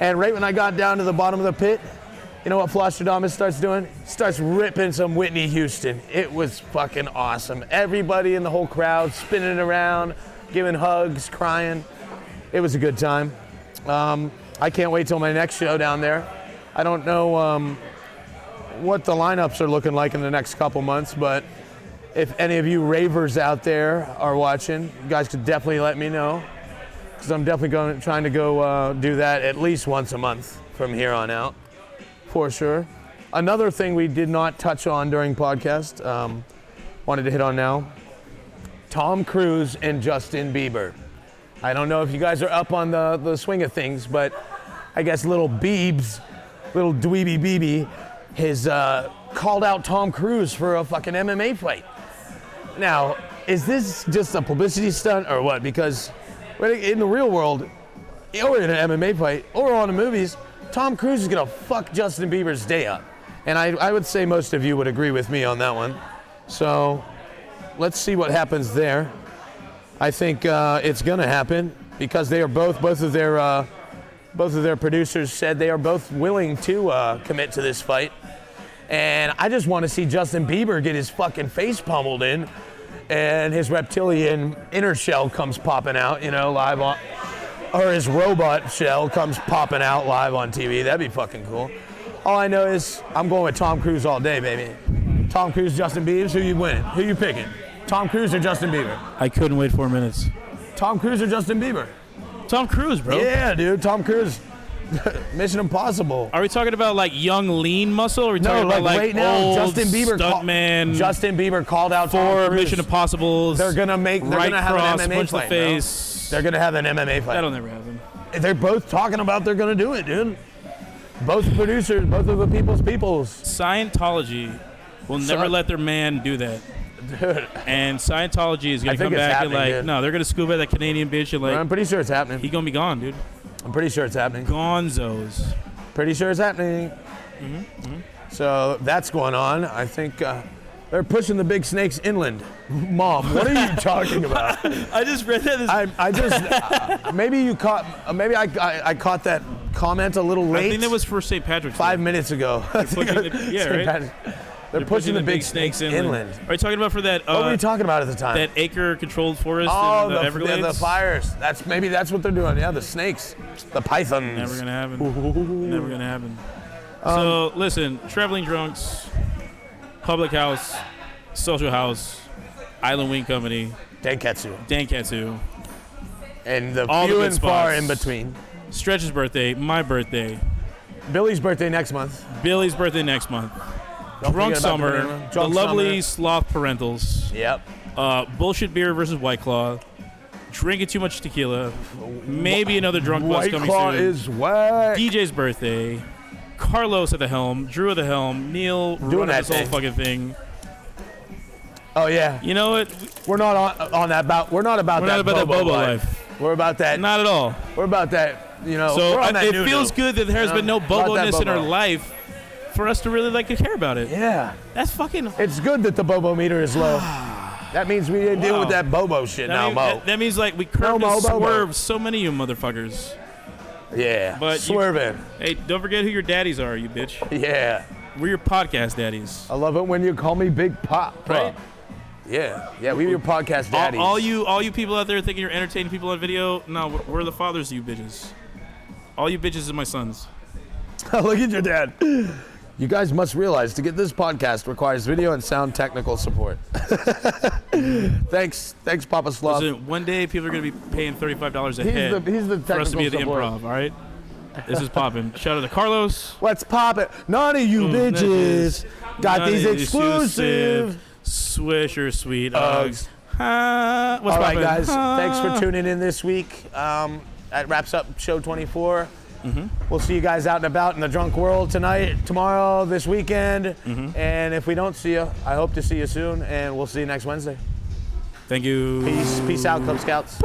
[SPEAKER 1] And right when I got down to the bottom of the pit, you know what Flosstradamus starts doing? Starts ripping some Whitney Houston. It was fucking awesome. Everybody in the whole crowd spinning around, giving hugs, crying. It was a good time. I can't wait till my next show down there. I don't know what the lineups are looking like in the next couple months, but if any of you ravers out there are watching, you guys could definitely let me know, because I'm definitely trying to go do that at least once a month from here on out, for sure. Another thing we did not touch on during podcast, wanted to hit on now, Tom Cruise and Justin Bieber. I don't know if you guys are up on the swing of things, but I guess little Biebs, little dweeby BB, has called out Tom Cruise for a fucking MMA fight. Now, is this just a publicity stunt or what? Because in the real world, or in an MMA fight, or on the movies, Tom Cruise is gonna fuck Justin Bieber's day up. And I would say most of you would agree with me on that one. So, let's see what happens there. I think it's going to happen because they are both of their producers said they are both willing to commit to this fight. And I just want to see Justin Bieber get his fucking face pummeled in and his reptilian inner shell comes popping out, live on, or his robot shell comes popping out live on TV. That'd be fucking cool. All I know is I'm going with Tom Cruise all day, baby. Tom Cruise, Justin Bieber, who you winning? Who you picking? Tom Cruise or Justin Bieber?
[SPEAKER 2] I couldn't wait 4 minutes.
[SPEAKER 1] Tom Cruise or Justin Bieber?
[SPEAKER 2] Tom Cruise, bro.
[SPEAKER 1] Yeah, dude, Tom Cruise. Mission Impossible.
[SPEAKER 2] Are we talking about like young, lean muscle? Or are we talking about like
[SPEAKER 1] right now,
[SPEAKER 2] old
[SPEAKER 1] Justin Bieber called out Tom
[SPEAKER 2] for
[SPEAKER 1] Cruise.
[SPEAKER 2] Mission Impossibles.
[SPEAKER 1] They're gonna have
[SPEAKER 2] cross,
[SPEAKER 1] an MMA
[SPEAKER 2] punch
[SPEAKER 1] fight.
[SPEAKER 2] the face.
[SPEAKER 1] They're gonna have an MMA fight.
[SPEAKER 2] That'll never happen.
[SPEAKER 1] They're both talking about they're gonna do it, dude. Both producers, both of the peoples.
[SPEAKER 2] Scientology will never let their man do that.
[SPEAKER 1] Dude.
[SPEAKER 2] And Scientology is gonna come back and like, no, they're gonna scoop at that Canadian bitch and like.
[SPEAKER 1] I'm pretty sure it's happening.
[SPEAKER 2] He gonna be gone, dude.
[SPEAKER 1] I'm pretty sure it's happening.
[SPEAKER 2] Gonzos.
[SPEAKER 1] Pretty sure it's happening. So that's going on. I think they're pushing the big snakes inland. Mom, what are you talking about?
[SPEAKER 2] I just read that.
[SPEAKER 1] I just maybe you caught. Maybe I caught that comment a little late.
[SPEAKER 2] I think that was for St. Patrick's Day.
[SPEAKER 1] 5 minutes ago. They're pushing the big snakes inland.
[SPEAKER 2] Are you talking about for that?
[SPEAKER 1] What were you talking about at the time?
[SPEAKER 2] That acre-controlled forest
[SPEAKER 1] Oh,
[SPEAKER 2] in the Everglades?
[SPEAKER 1] the fires. Maybe that's what they're doing. Yeah, the snakes, the pythons.
[SPEAKER 2] Never gonna happen. Never gonna happen. So listen, traveling drunks, public house, social house, Island Wing Company, Dankatsu,
[SPEAKER 1] and the
[SPEAKER 2] all
[SPEAKER 1] few
[SPEAKER 2] the
[SPEAKER 1] and
[SPEAKER 2] good
[SPEAKER 1] far
[SPEAKER 2] spots.
[SPEAKER 1] in between.
[SPEAKER 2] Stretch's birthday, my birthday,
[SPEAKER 1] Billy's birthday next month.
[SPEAKER 2] Billy's birthday next month.
[SPEAKER 1] Don't
[SPEAKER 2] Drunk
[SPEAKER 1] forget about
[SPEAKER 2] Summer,
[SPEAKER 1] the
[SPEAKER 2] the lovely
[SPEAKER 1] Summer.
[SPEAKER 2] Sloth Parentals.
[SPEAKER 1] Yep.
[SPEAKER 2] Bullshit beer versus White Claw. Drinking too much tequila. Maybe another drunk bus
[SPEAKER 1] White
[SPEAKER 2] coming
[SPEAKER 1] Claw
[SPEAKER 2] soon.
[SPEAKER 1] is whack.
[SPEAKER 2] DJ's birthday. Carlos at the helm. Drew at the helm. Neil running
[SPEAKER 1] that
[SPEAKER 2] this whole
[SPEAKER 1] thing.
[SPEAKER 2] fucking thing.
[SPEAKER 1] Oh yeah.
[SPEAKER 2] You know what?
[SPEAKER 1] We're not on that. We're not about that Bobo
[SPEAKER 2] life.
[SPEAKER 1] We're about that.
[SPEAKER 2] Not at all.
[SPEAKER 1] We're about that.
[SPEAKER 2] So
[SPEAKER 1] we're on that
[SPEAKER 2] it
[SPEAKER 1] new-new.
[SPEAKER 2] feels good that there has been no
[SPEAKER 1] About that
[SPEAKER 2] Bobo-ness in our
[SPEAKER 1] Bobo.
[SPEAKER 2] life for us to really like to care about it.
[SPEAKER 1] Yeah.
[SPEAKER 2] That's fucking.
[SPEAKER 1] It's good that the Bobo meter is low. That means we didn't deal with that Bobo shit now, Mo.
[SPEAKER 2] That means like we curved
[SPEAKER 1] Mo,
[SPEAKER 2] and
[SPEAKER 1] Bobo.
[SPEAKER 2] swerved so many of you motherfuckers.
[SPEAKER 1] Yeah.
[SPEAKER 2] But
[SPEAKER 1] swerving.
[SPEAKER 2] Hey, don't forget who your daddies are, you bitch.
[SPEAKER 1] Yeah.
[SPEAKER 2] We're your podcast daddies.
[SPEAKER 1] I love it when you call me Big Pop.
[SPEAKER 2] Right?
[SPEAKER 1] Yeah. Yeah, we're your podcast daddies.
[SPEAKER 2] All you people out there thinking you're entertaining people on video, no, we're the fathers of you bitches. All you bitches are my sons.
[SPEAKER 1] Look at your dad. You guys must realize to get this podcast requires video and sound technical support. Thanks, Papa Sloth.
[SPEAKER 2] Listen, one day people are going to be paying $35 a head
[SPEAKER 1] He's the
[SPEAKER 2] for us to be at the
[SPEAKER 1] technical support.
[SPEAKER 2] Improv, all right? This is popping. Shout out to Carlos.
[SPEAKER 1] What's poppin'? None of you bitches got these exclusive
[SPEAKER 2] Swisher Sweet
[SPEAKER 1] Uggs.
[SPEAKER 2] What's
[SPEAKER 1] All right,
[SPEAKER 2] poppin'?
[SPEAKER 1] guys. Thanks for tuning in this week. That wraps up show 24. We'll see you guys out and about in the drunk world tonight, tomorrow, this weekend. And if we don't see you, I hope to see you soon. And we'll see you next Wednesday.
[SPEAKER 2] Thank you.
[SPEAKER 1] Peace out, Cub Scouts.